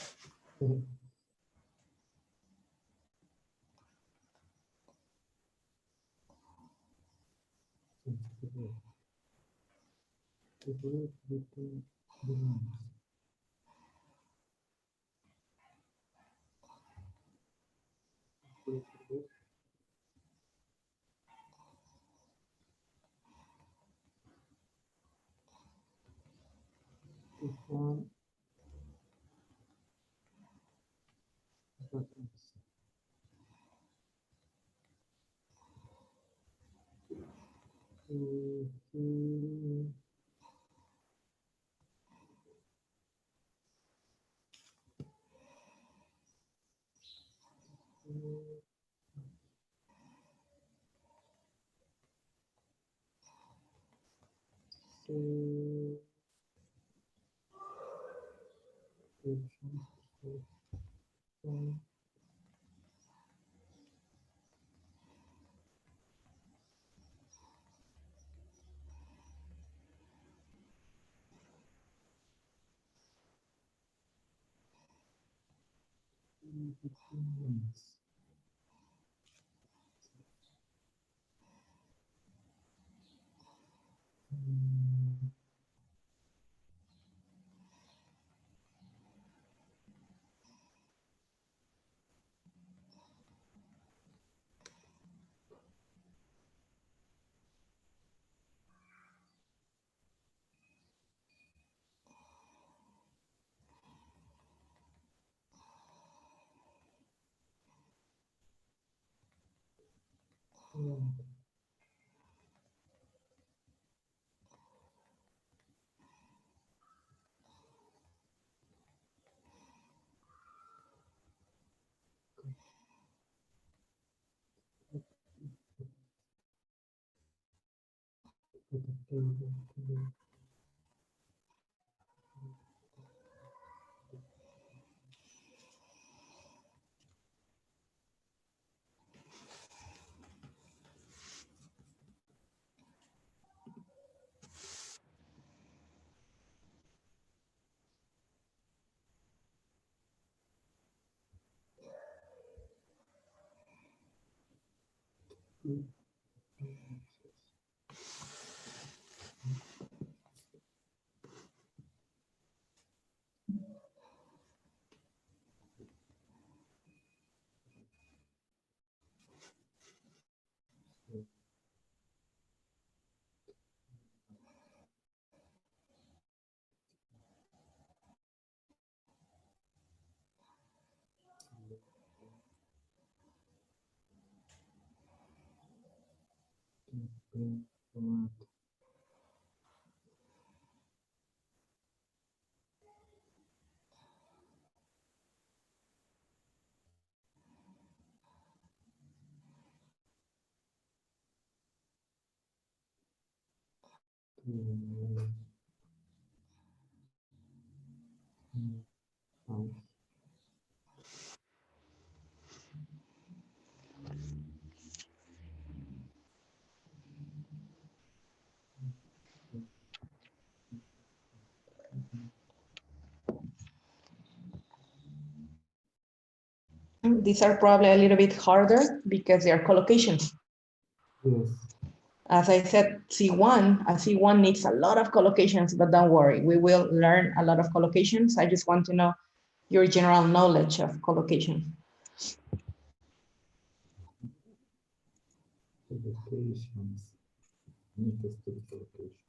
These are probably a little bit harder because they are collocations. Yes. As I said, C1, a C1 needs a lot of collocations, but don't worry, we will learn a lot of collocations. I just want to know your general knowledge of collocation. Collocations. Need to study collocation.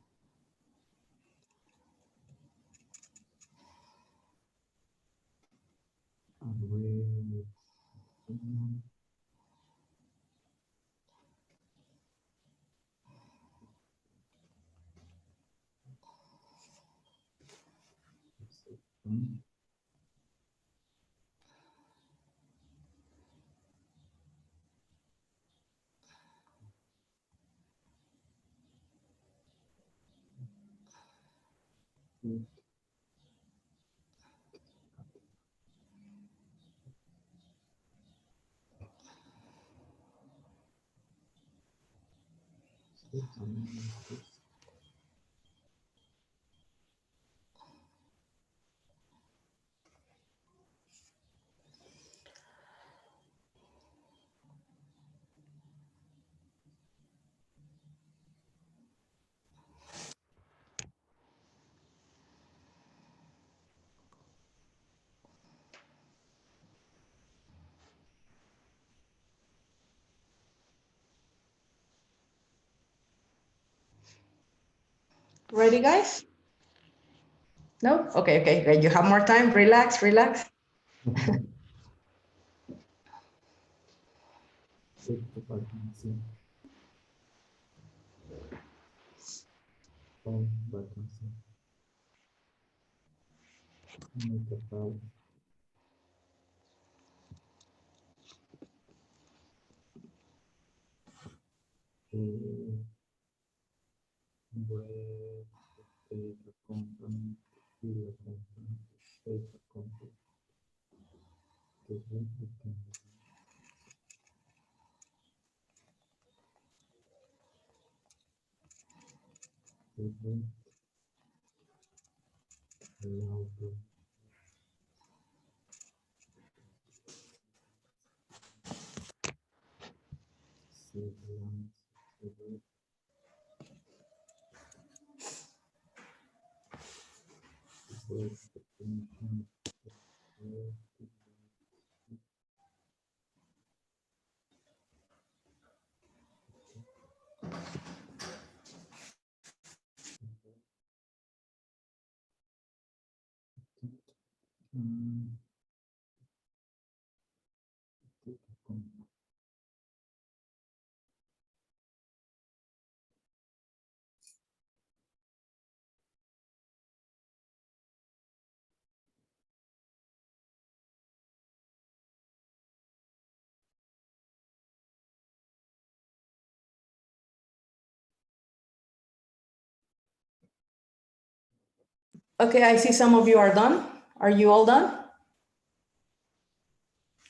Ready, guys? No? Okay, okay, okay. You have more time. Relax, relax. Okay, I see some of you are done. Are you all done?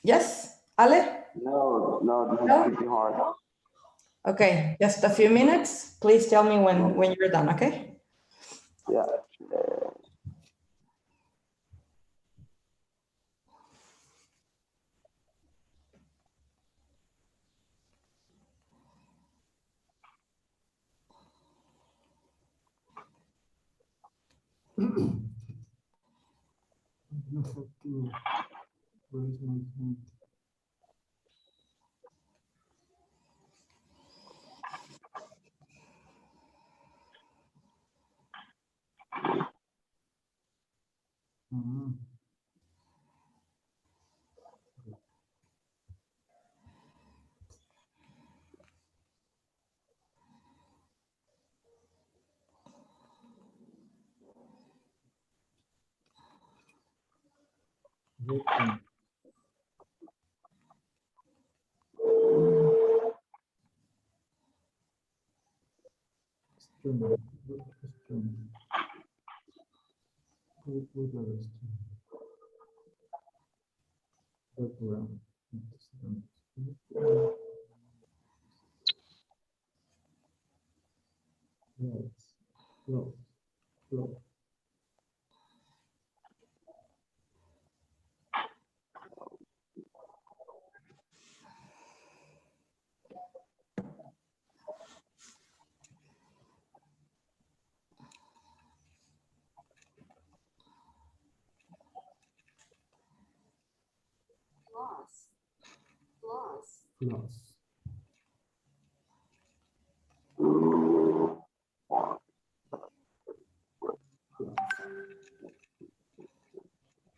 Yes, Ale? No, this is No? pretty hard. Okay, just a few minutes. Please tell me when you're done, okay? Yeah. I have to raise my hand. Written. String. String. What other string? Background. Right. Flow. Flow. Floss.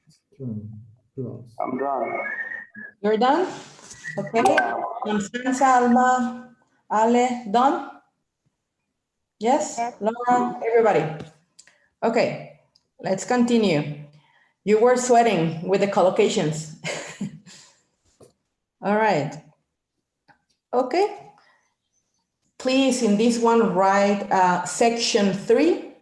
String. Floss. I'm done. You're done? Okay. Yeah. Constanza, Alma, Ale, done? Yes? Laura, everybody? Okay, let's continue. You were sweating with the collocations. All right. Okay. Please, in this one, write section 3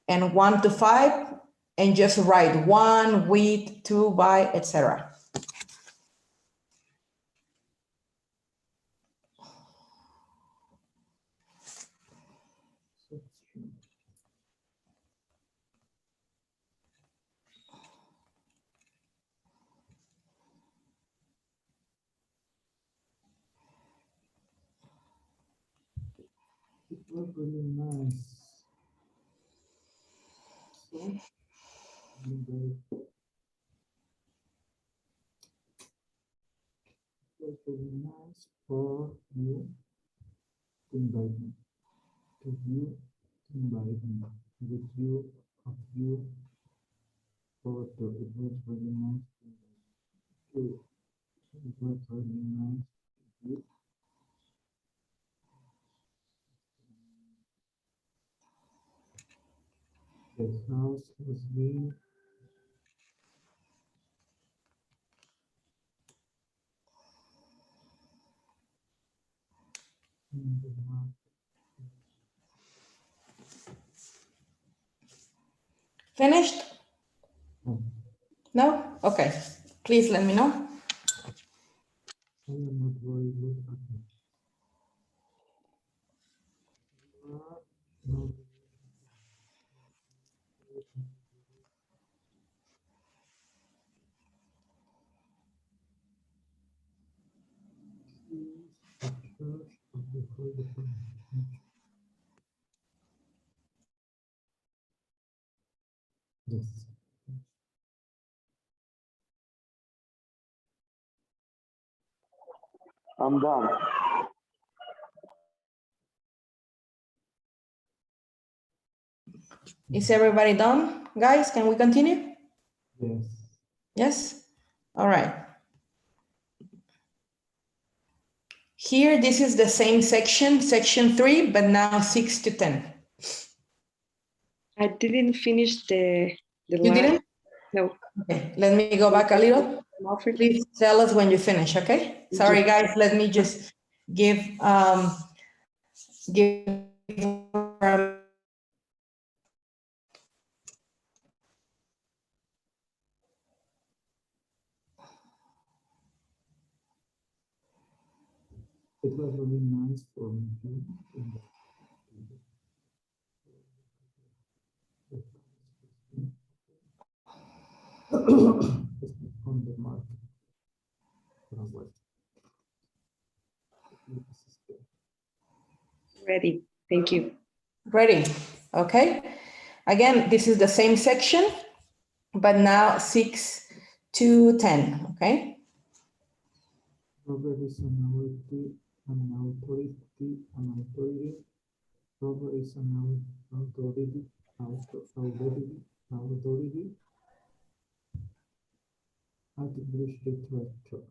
and 1 to 5, and just write 1, with, 2, by, etc. It was really nice. So, it was really nice for you to invite me. To you to invite me. With you, of you, for to. It was really nice to. It was really nice to you. The house has been in the market. Finished? No? Okay. Please let me know. I am not very good at it. No. Structures of the whole department. Yes. I'm done. Is everybody done? Guys, can we continue? Yes. Yes? All right. Here, this is the same section, section 3, but now 6 to 10. I didn't finish the You line. didn't? No. Okay, let me go back a little. Please tell us when you finish, okay? Sorry, guys, let me just give It was really nice for me to on the market. Ready. Thank you. Ready, okay? Again, this is the same section, but now 6 to 10, okay? Robert is an authority, an authority, an authority. Robert is an authority, authority. Administrator.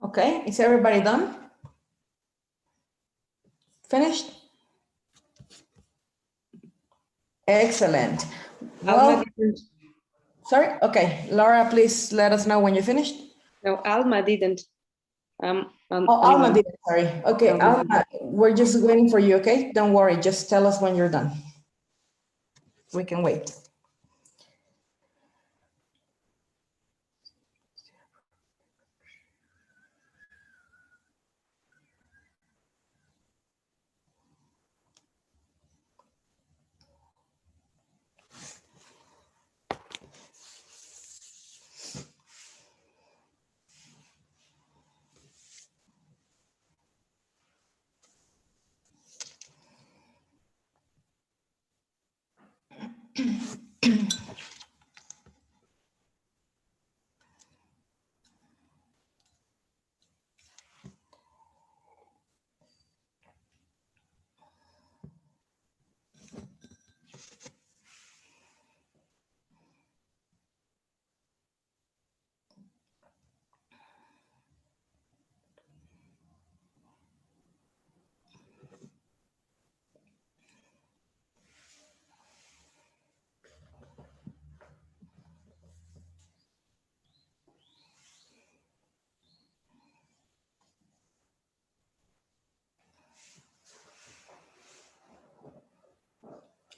Okay, is everybody done? Finished? Excellent. Well, sorry, okay, Laura, please let us know when you finished. No, Alma didn't. Oh, Alma did it, sorry. Okay, Alma, we're just waiting for you, okay? Don't worry, just tell us when you're done. We can wait.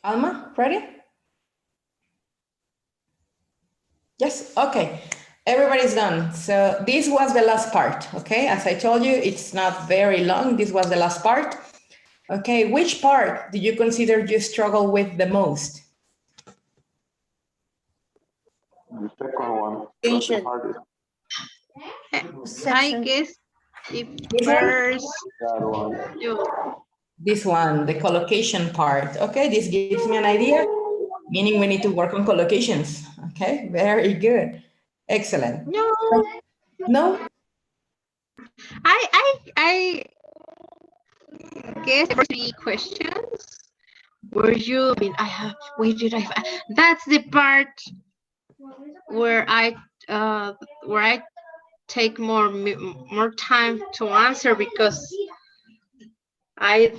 Alma, ready? Yes, okay. Everybody's done. So this was the last part, okay? As I told you, it's not very long. This was the last part. Okay, which part do you consider you struggle with the most? The second one. Attention. The hardest. I guess the This one? first That one. two. This one, the collocation part. Okay, this gives me an idea, meaning we need to work on collocations. Okay, very good. Excellent. No, No? I guess the first three questions were you. I mean, I have. Where did I? That's the part where I take more time to answer because I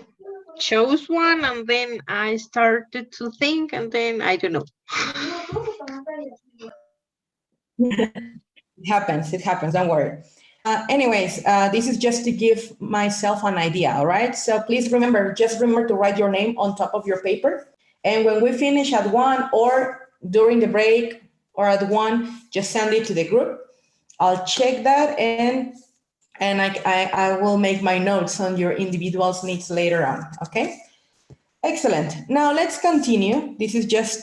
chose one and then I started to think and then I don't know. It happens, don't worry. Anyways, this is just to give myself an idea, all right? So please remember, just remember to write your name on top of your paper. And when we finish at 1 or during the break or at 1, just send it to the group. I'll check that and I will make my notes on your individual's needs later on, okay? Excellent. Now let's continue. This is just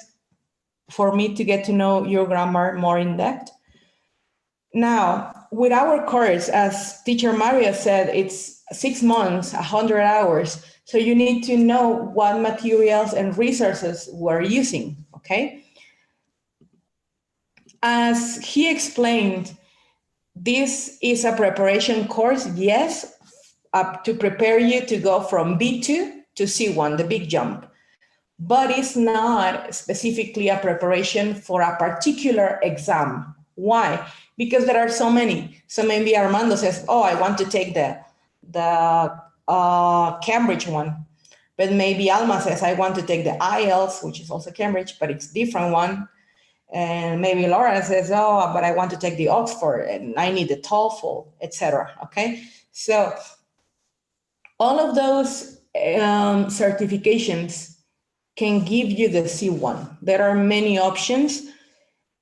for me to get to know your grammar more in depth. Now, with our course, as teacher Maria said, it's 6 months, 100 hours. So you need to know what materials and resources we're using, okay? As he explained, this is a preparation course, yes, to prepare you to go from B2 to C1, the big jump. But it's not specifically a preparation for a particular exam. Why? Because there are so many. So maybe Armando says, oh, I want to take the Cambridge one. But maybe Alma says, I want to take the IELTS, which is also Cambridge, but it's a different one. And maybe Laura says, oh, but I want to take the Oxford and I need the TOEFL, etc. Okay, so all of those certifications can give you the C1. There are many options,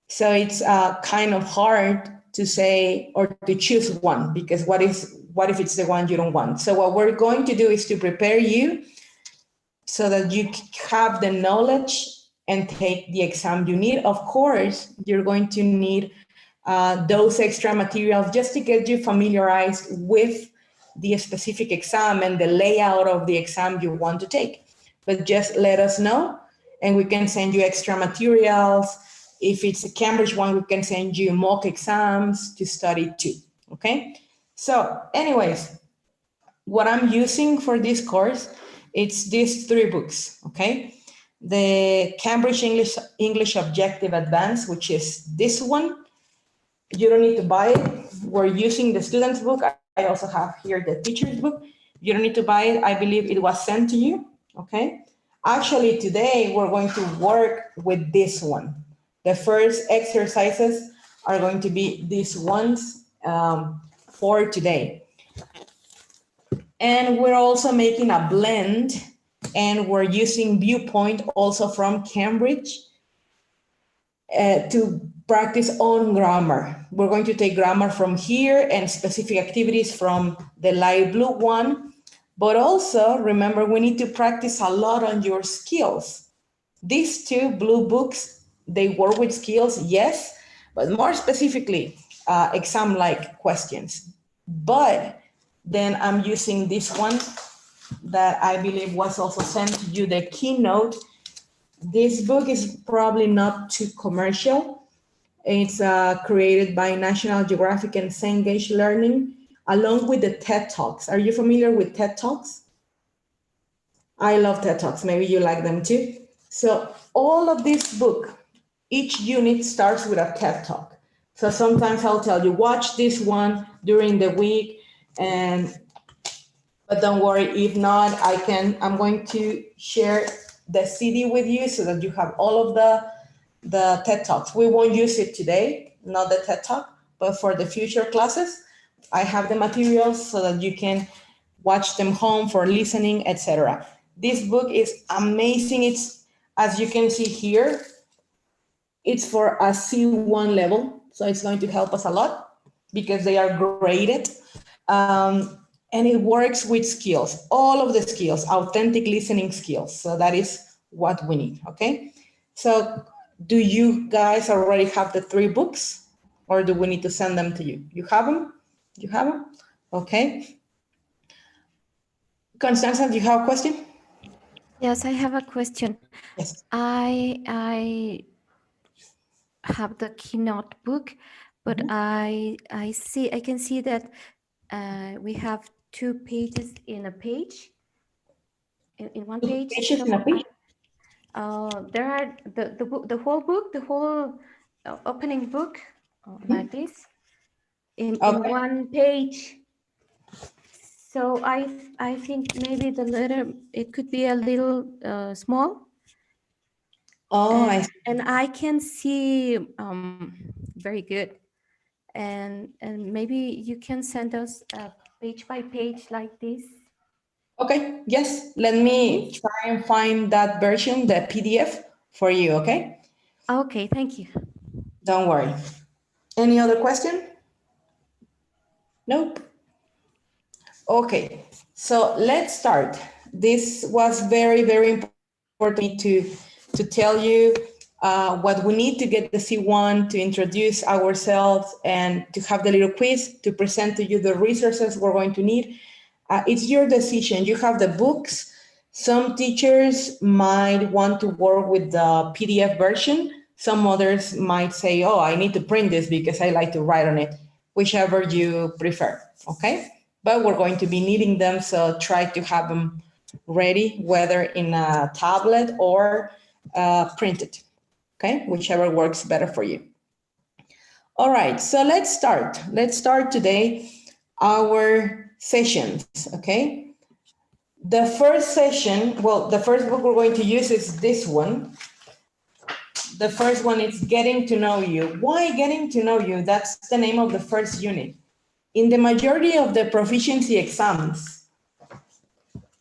so it's kind of hard to say or to choose one because what if it's the one you don't want? So what we're going to do is to prepare you so that you have the knowledge and take the exam you need. Of course, you're going to need those extra materials just to get you familiarized with the specific exam and the layout of the exam you want to take. But just let us know and we can send you extra materials. If it's a Cambridge one, we can send you mock exams to study too, okay? So anyways, what I'm using for this course, it's these 3 books, okay? The Cambridge English Objective Advanced, which is this one. You don't need to buy it, we're using the student's book. I also have here the teacher's book. You don't need to buy it. I believe it was sent to you, okay? Actually, today we're going to work with this one. The first exercises are going to be these ones for today. And we're also making a blend, and we're using Viewpoint also from Cambridge to practice on grammar. We're going to take grammar from here and specific activities from the light blue one. But also remember, we need to practice a lot on your skills. These two blue books, they work with skills, yes, but more specifically, exam-like questions. But then I'm using this one that I believe was also sent to you, the keynote. This book is probably not too commercial. It's created by National Geographic and Cengage Learning, along with the TED Talks. Are you familiar with TED Talks? I love TED Talks. Maybe you like them too. So all of this book, each unit starts with a TED Talk. So sometimes I'll tell you, watch this one during the week, but don't worry, if not, I'm going to share the CD with you so that you have all of the TED Talks. We won't use it today, not the TED Talk, but for the future classes, I have the materials so that you can watch them home for listening, etc. This book is amazing. It's, as you can see here, it's for a C1 level. So it's going to help us a lot because they are graded. And it works with skills, all of the skills, authentic listening skills. So that is what we need, okay? So do you guys already have the 3 books, or do we need to send them to you? You have them? You have them? Okay. Constanza, do you have a question? Yes, I have a question. Yes. I have the keynote book, but I can see that we have 2 pages in a page. In one page. Pages in a page? There are the whole book, the whole opening book, like this, in one page. So I think maybe the letter, it could be a little small. Oh, and I can see very good. And maybe you can send us page by page like this. Okay, yes. Let me try and find that version, the PDF for you, okay? Okay, thank you. Don't worry. Any other question? Nope. Okay, so let's start. This was very, very important to tell you what we need to get the C1, to introduce ourselves, and to have the little quiz to present to you the resources we're going to need. It's your decision. You have the books. Some teachers might want to work with the PDF version. Some others might say, oh, I need to print this because I like to write on it, whichever you prefer, okay? But we're going to be needing them, so try to have them ready, whether in a tablet or printed, okay? Whichever works better for you. All right, so let's start. Let's start today our sessions, okay? The first session, well, the first book we're going to use is this one. The first one is Getting to Know You. Why Getting to Know You? That's the name of the first unit. In the majority of the proficiency exams,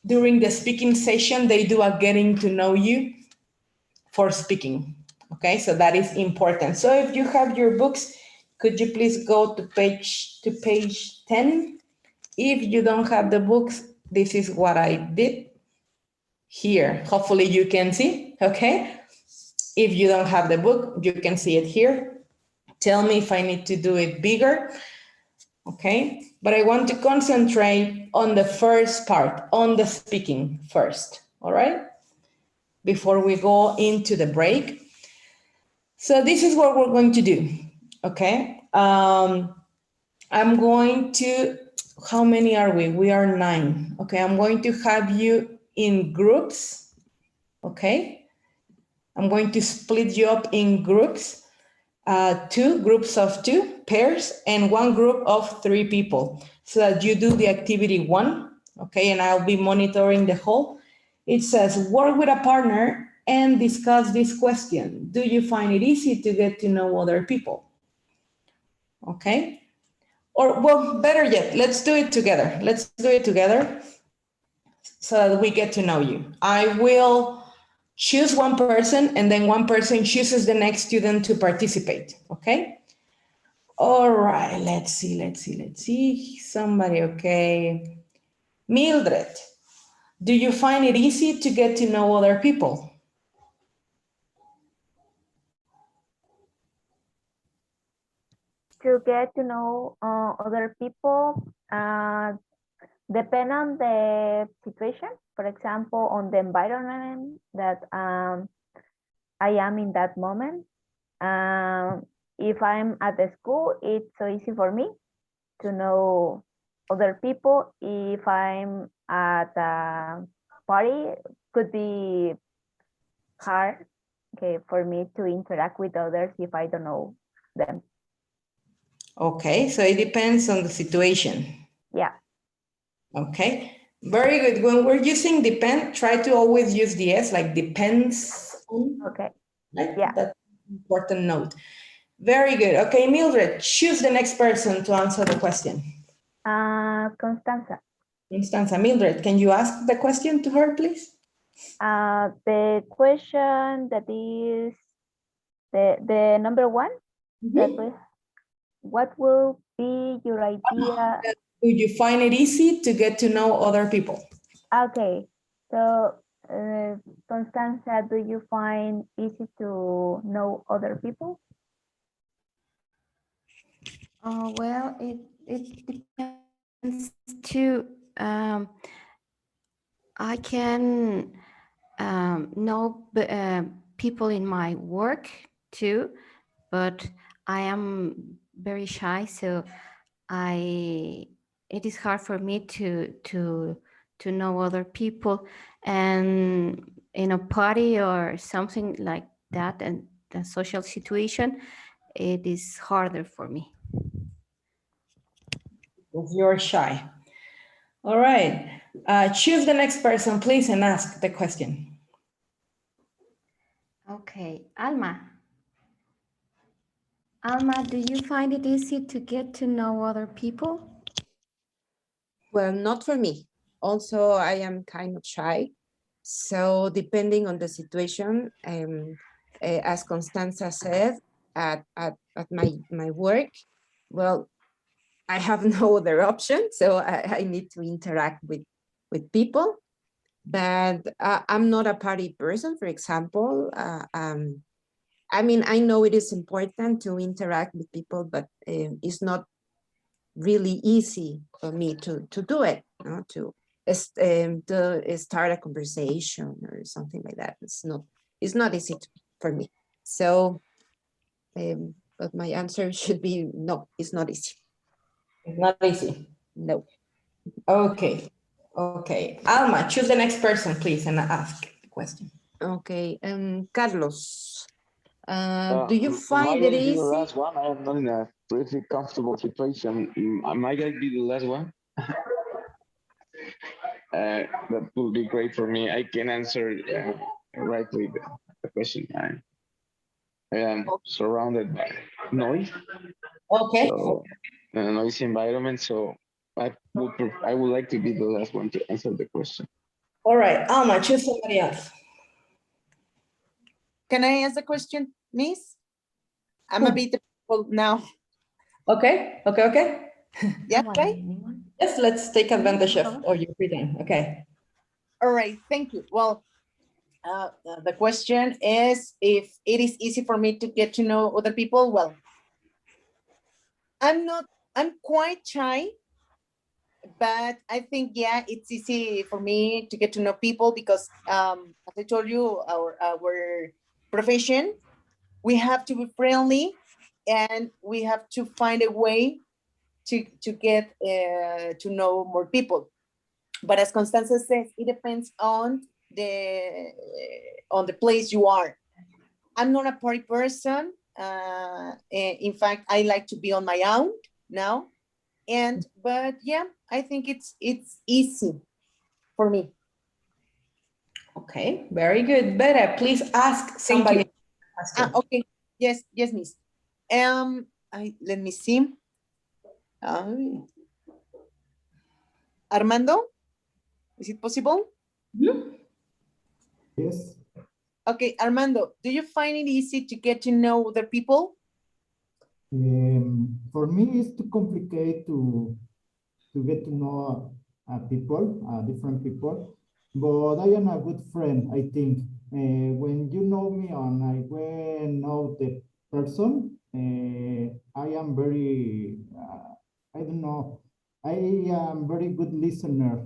during the speaking session, they do a Getting to Know You for speaking, okay? So that is important. So if you have your books, could you please go to page 10? If you don't have the books, this is what I did here. Hopefully you can see, okay? If you don't have the book, you can see it here. Tell me if I need to do it bigger, okay? But I want to concentrate on the first part, on the speaking first, all right? Before we go into the break. So this is what we're going to do, okay? I'm going to, how many are we? We are 9. Okay, I'm going to have you in groups, okay? I'm going to split you up in groups. 2 groups of 2 pairs and 1 group of 3 people, so that you do the activity 1, okay, and I'll be monitoring the whole. It says work with a partner and discuss this question. Do you find it easy to get to know other people? Okay, or well, better yet, let's do it together. Let's do it together so that we get to know you. I will choose one person and then one person chooses the next student to participate, okay? All right, let's see. Somebody, okay. Mildred, do you find it easy to get to know other people? To get to know other people, depend on the situation. For example, on the environment that I am in that moment. If I'm at the school, it's so easy for me to know other people. If I'm at a party, could be hard, okay, for me to interact with others if I don't know them. Okay, so it depends on the situation. Yeah. Okay, very good. When we're using depend, try to always use the S, like depends on. Okay. Right? Yeah. That's an important note. Very good. Okay, Mildred, choose the next person to answer the question. Constanza. Constanza. Mildred, can you ask the question to her, please? The question that is the number 1, that was, what will be your idea? Do you find it easy to get to know other people? Okay, so Constanza, do you find easy to know other people? Well, it depends too. I can know people in my work too, but I am very shy, so it is hard for me to know other people, and in a party or something like that, and the social situation, it is harder for me. Because you're shy. All right. Choose the next person, please, and ask the question. Okay, Alma. Alma, do you find it easy to get to know other people? Well, not for me. Also, I am kind of shy. So depending on the situation, as Constanza said, at my work, well, I have no other option. So I need to interact with people, but I'm not a party person, for example. I mean, I know it is important to interact with people, but it's not really easy for me to do it, you know, to start a conversation or something like that. It's not easy for me. So, but my answer should be no, it's not easy. It's not easy. No. Okay. Okay. Alma, choose the next person, please, and ask the question. Okay. Carlos, do you find might it I be the easy? last one? I am not in a pretty comfortable situation. Might I be the last one? That would be great for me. I can answer rightly the question. I am surrounded by noise. Okay. So, a noisy environment. So I would like to be the last one to answer the question. All right, Alma, choose somebody else. Can I ask the question, Miss? I'm a bit difficult now. Okay. Yeah, okay. Yes, let's take advantage of your free time. Okay. All right, thank you. Well, the question is if it is easy for me to get to know other people. Well, I'm quite shy, but I think, yeah, it's easy for me to get to know people because, as I told you, our profession, we have to be friendly and we have to find a way to get to know more people. But as Constanza says, it depends on the place you are. I'm not a party person, In fact, I like to be on my own now. But yeah, I think it's easy for me. Okay, very good. Bere, please ask somebody. Okay. Yes, miss. Let me see. Armando, is it possible? Yes. Okay, Armando, do you find it easy to get to know other people? For me, it's too complicated to get to know people, different people. But I am a good friend, I think. When you know me and I know the person, I am very, I don't know, I am very good listener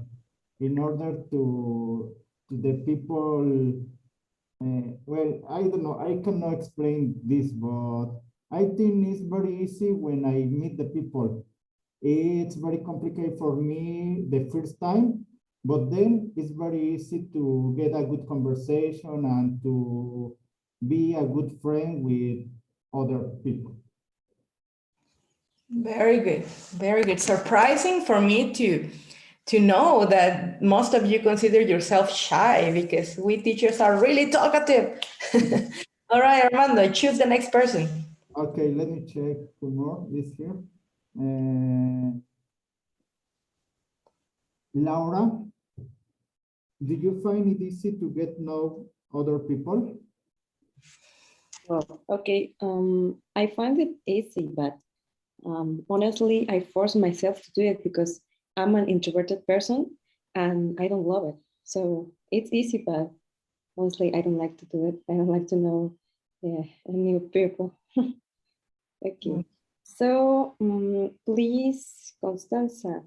in order to the people. Well, I don't know, I cannot explain this, but I think it's very easy when I meet the people. It's very complicated for me the first time, but then it's very easy to get a good conversation and to be a good friend with other people. Very good, very good. Surprising for me to know that most of you consider yourself shy, because we teachers are really talkative. All right, Armando, choose the next person. Okay, let me check who more is here. Laura, do you find it easy to get know other people? Well, okay. I find it easy, but honestly, I force myself to do it because I'm an introverted person and I don't love it. So it's easy, but honestly, I don't like to do it. I don't like to know new people. Okay. So please, Constanza,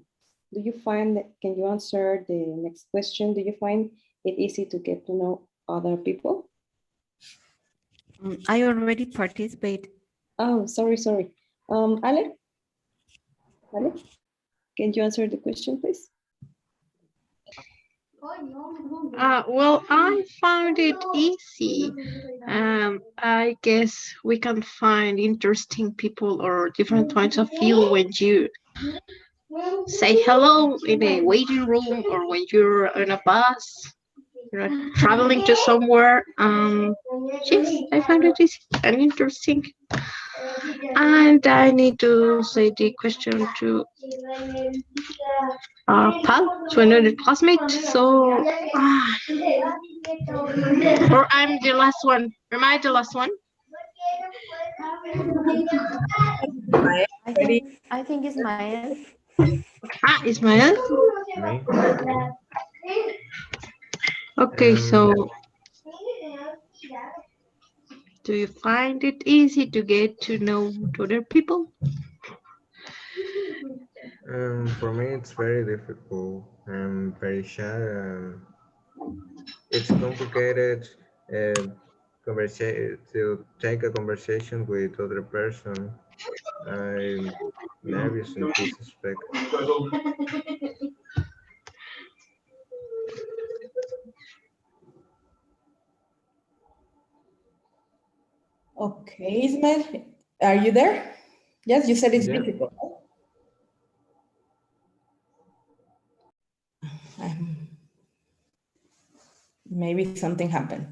do you find that, can you answer the next question? Do you find it easy to get to know other people? I already participate. Oh, sorry. Ale, can you answer the question, please? Well, I found it easy. I guess we can find interesting people or different points of view when you say hello in a waiting room or when you're on a bus, you're traveling to somewhere. Yes, I found it easy and interesting. And I need to say the question to Pal, to another classmate. So, or I'm the last one. Am I the last one? I think Ismael. Ismael. Me? Okay, so do you find it easy to get to know other people? For me, it's very difficult. I'm very shy. It's complicated to take a conversation with other person. I'm nervous in this aspect. Okay, Ismael, are you there? Yes, you said it's Yeah. difficult. Maybe something happened.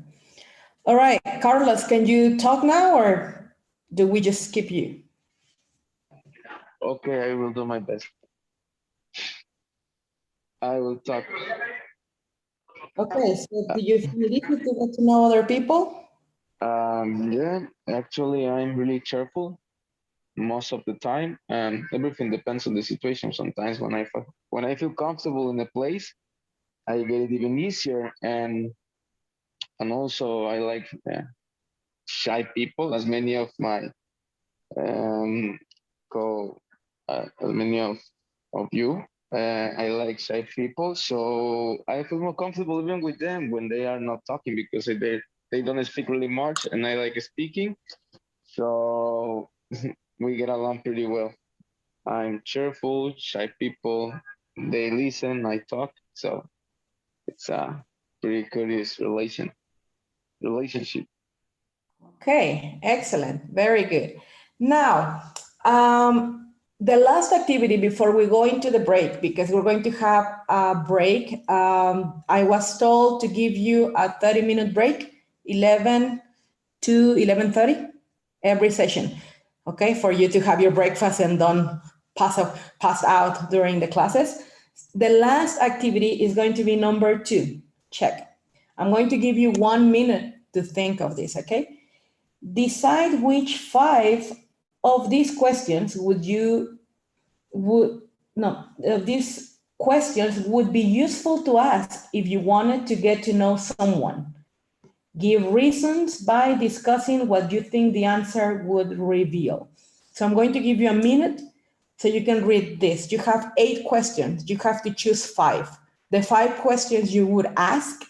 All right, Carlos, can you talk now or do we just skip you? Okay, I will do my best. I will talk. Okay, so do you feel it easy to get to know other people? Yeah, actually, I'm really cheerful most of the time, and everything depends on the situation. Sometimes when I feel comfortable in a place, I get it even easier, and also I like shy people, as many of my co as many of you. I like shy people, so I feel more comfortable even with them when they are not talking because they don't speak really much, and I like speaking. So we get along pretty well. I'm cheerful, shy people. They listen, I talk. So it's a pretty curious relationship. Okay, excellent. Very good. Now, the last activity before we go into the break, because we're going to have a break. I was told to give you a 30-minute break, 11 to 11:30 every session. Okay, for you to have your breakfast and don't pass out during the classes. The last activity is going to be number 2. Check. I'm going to give you 1 minute to think of this, okay? Decide which 5 of these questions these questions would be useful to ask if you wanted to get to know someone. Give reasons by discussing what you think the answer would reveal. So I'm going to give you a minute so you can read this. You have 8 questions. You have to choose 5. The 5 questions you would ask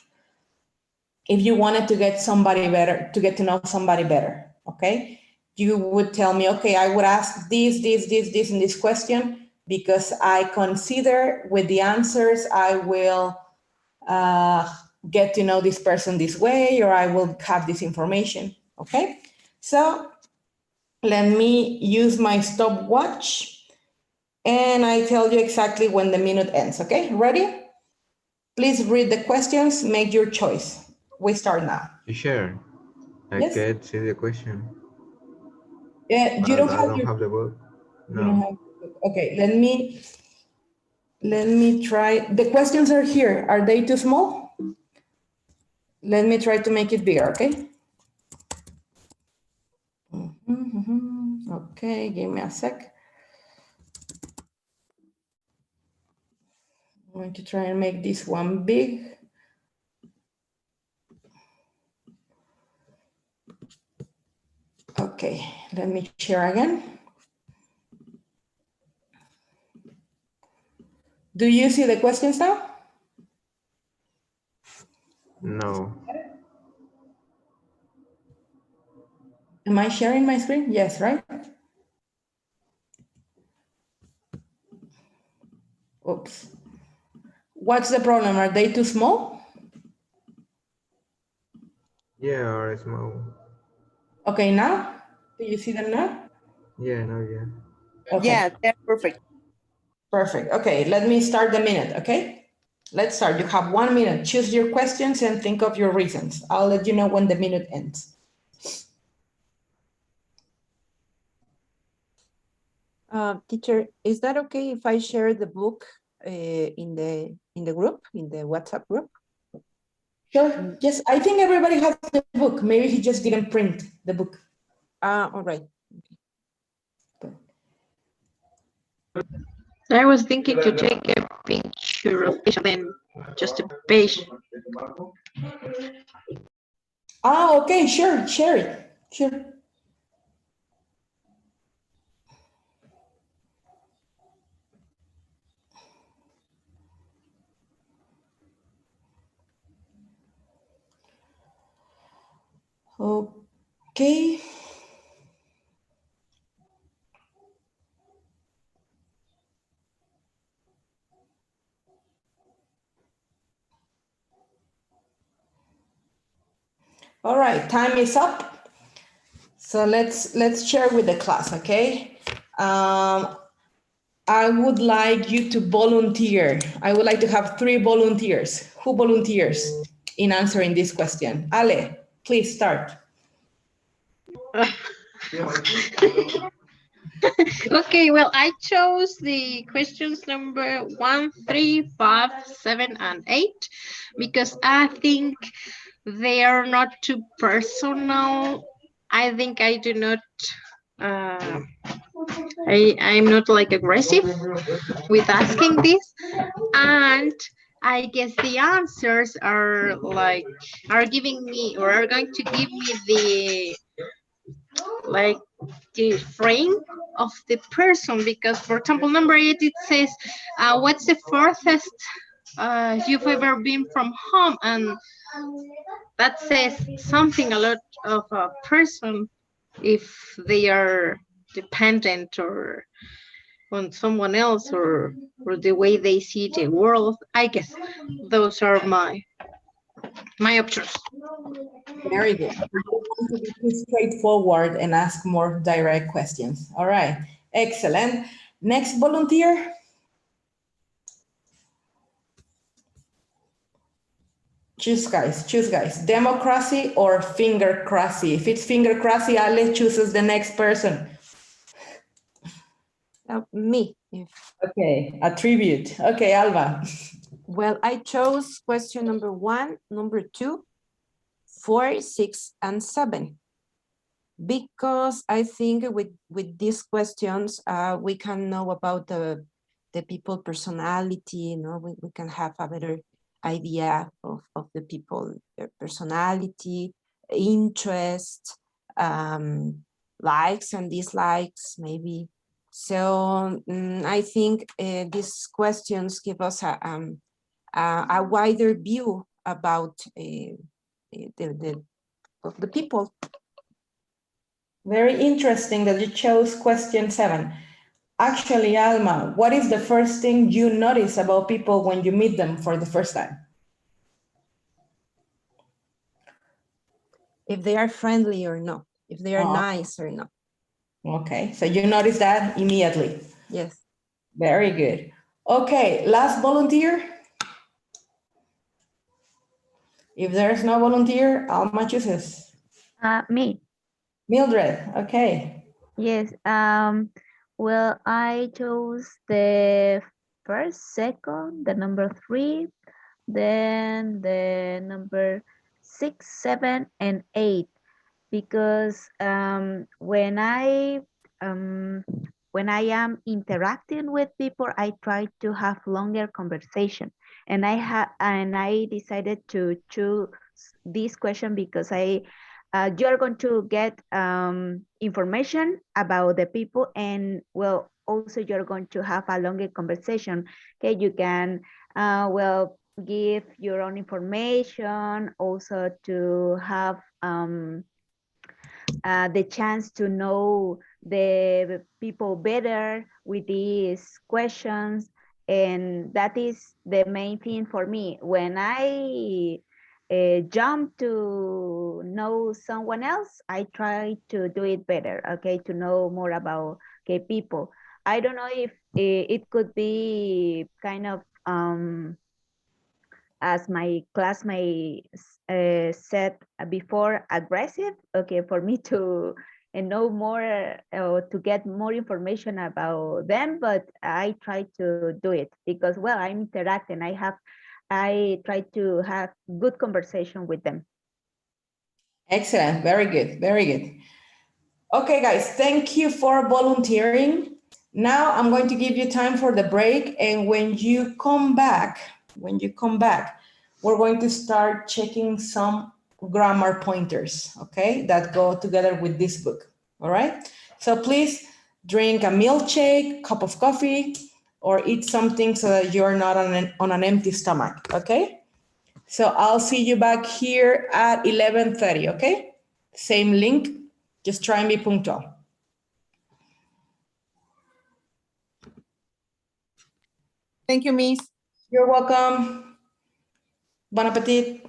if you wanted to get to know somebody better, okay? You would tell me, okay, I would ask this, in this question because I consider with the answers I will get to know this person this way, or I will have this information, okay? So let me use my stopwatch and I tell you exactly when the minute ends, okay? Ready? Please read the questions, make your choice. We start now. Sure. I Yes. can't see the question. Yeah, you don't I have don't your. have the book. You don't No. have. Okay, let me try. The questions are here. Are they too small? Let me try to make it bigger. Okay. Okay, give me a sec. I'm going to try and make this one big. Okay, let me share again. Do you see the questions now? No. Am I sharing my screen? Yes, right? Oops. What's the problem? Are they too small? Yeah, or small. Okay, now? Do you see them now? Yeah, no, yeah. Okay. Yeah, they're perfect. Perfect. Okay, let me start the minute, okay? Let's start. You have 1 minute. Choose your questions and think of your reasons. I'll let you know when the minute ends. Teacher, is that okay if I share the book in the group, in the WhatsApp group? Sure. Yes, I think everybody has the book. Maybe he just didn't print the book. All right. I was thinking to take a picture of each of them, just a page. Okay, sure, share it. Sure. Okay. All right, time is up. So let's share with the class, okay? I would like you to volunteer. I would like to have 3 volunteers. Who volunteers in answering this question? Ale, please start. Okay, well, I chose the questions number 1, 3, 5, 7, and 8 because I think they are not too personal. I think I do not, I'm not like aggressive with asking this. And I guess the answers are like, are giving me or are going to give me the, like the frame of the person, because for example number 8 it says what's the farthest you've ever been from home, and that says something a lot of a person if they are dependent or on someone else, or the way they see the world. I guess those are my My options. Very good. You want to be straightforward and ask more direct questions. All right, excellent. Next volunteer. Choose guys. Democracy or fingercracy? If it's fingercracy, Ale chooses the next person. Me. Okay, attribute. Okay, Alba. Well, I chose question number 1, number 2, 4, 6, and 7. Because I think with these questions, we can know about the people personality, you know, we can have a better idea of the people, their personality, interest, likes and dislikes, maybe. So I think these questions give us a wider view about the people. Very interesting that you chose question 7. Actually, Alma, what is the first thing you notice about people when you meet them for the first time? If they are friendly or not, if they are nice or not. Okay, so you notice that immediately. Yes. Very good. Okay, last volunteer. If there's no volunteer, Alma chooses. Me. Mildred, okay. Yes. Well, I chose the first, second, the number 3, then the number 6, 7, and 8. Because when I am interacting with people, I try to have longer conversation, and I decided to choose this question because you're going to get information about the people, and well, also you're going to have a longer conversation. Okay, you can well give your own information, also to have the chance to know the people better with these questions. And that is the main thing for me. When I jump to know someone else, I try to do it better, okay, to know more about people. I don't know if it could be kind of as my classmate said before, aggressive, okay, for me to know more or to get more information about them, but I try to do it because, well, I'm interacting. I try to have good conversation with them. Excellent, very good, very good. Okay, guys, thank you for volunteering. Now I'm going to give you time for the break, and when you come back, we're going to start checking some grammar pointers, okay, that go together with this book, all right? So please drink a milkshake, cup of coffee, or eat something so that you're not on an empty stomach, okay? So I'll see you back here at 11:30, okay? Same link, just try and be punctual. Thank you, Miss. You're welcome. Bon appetit.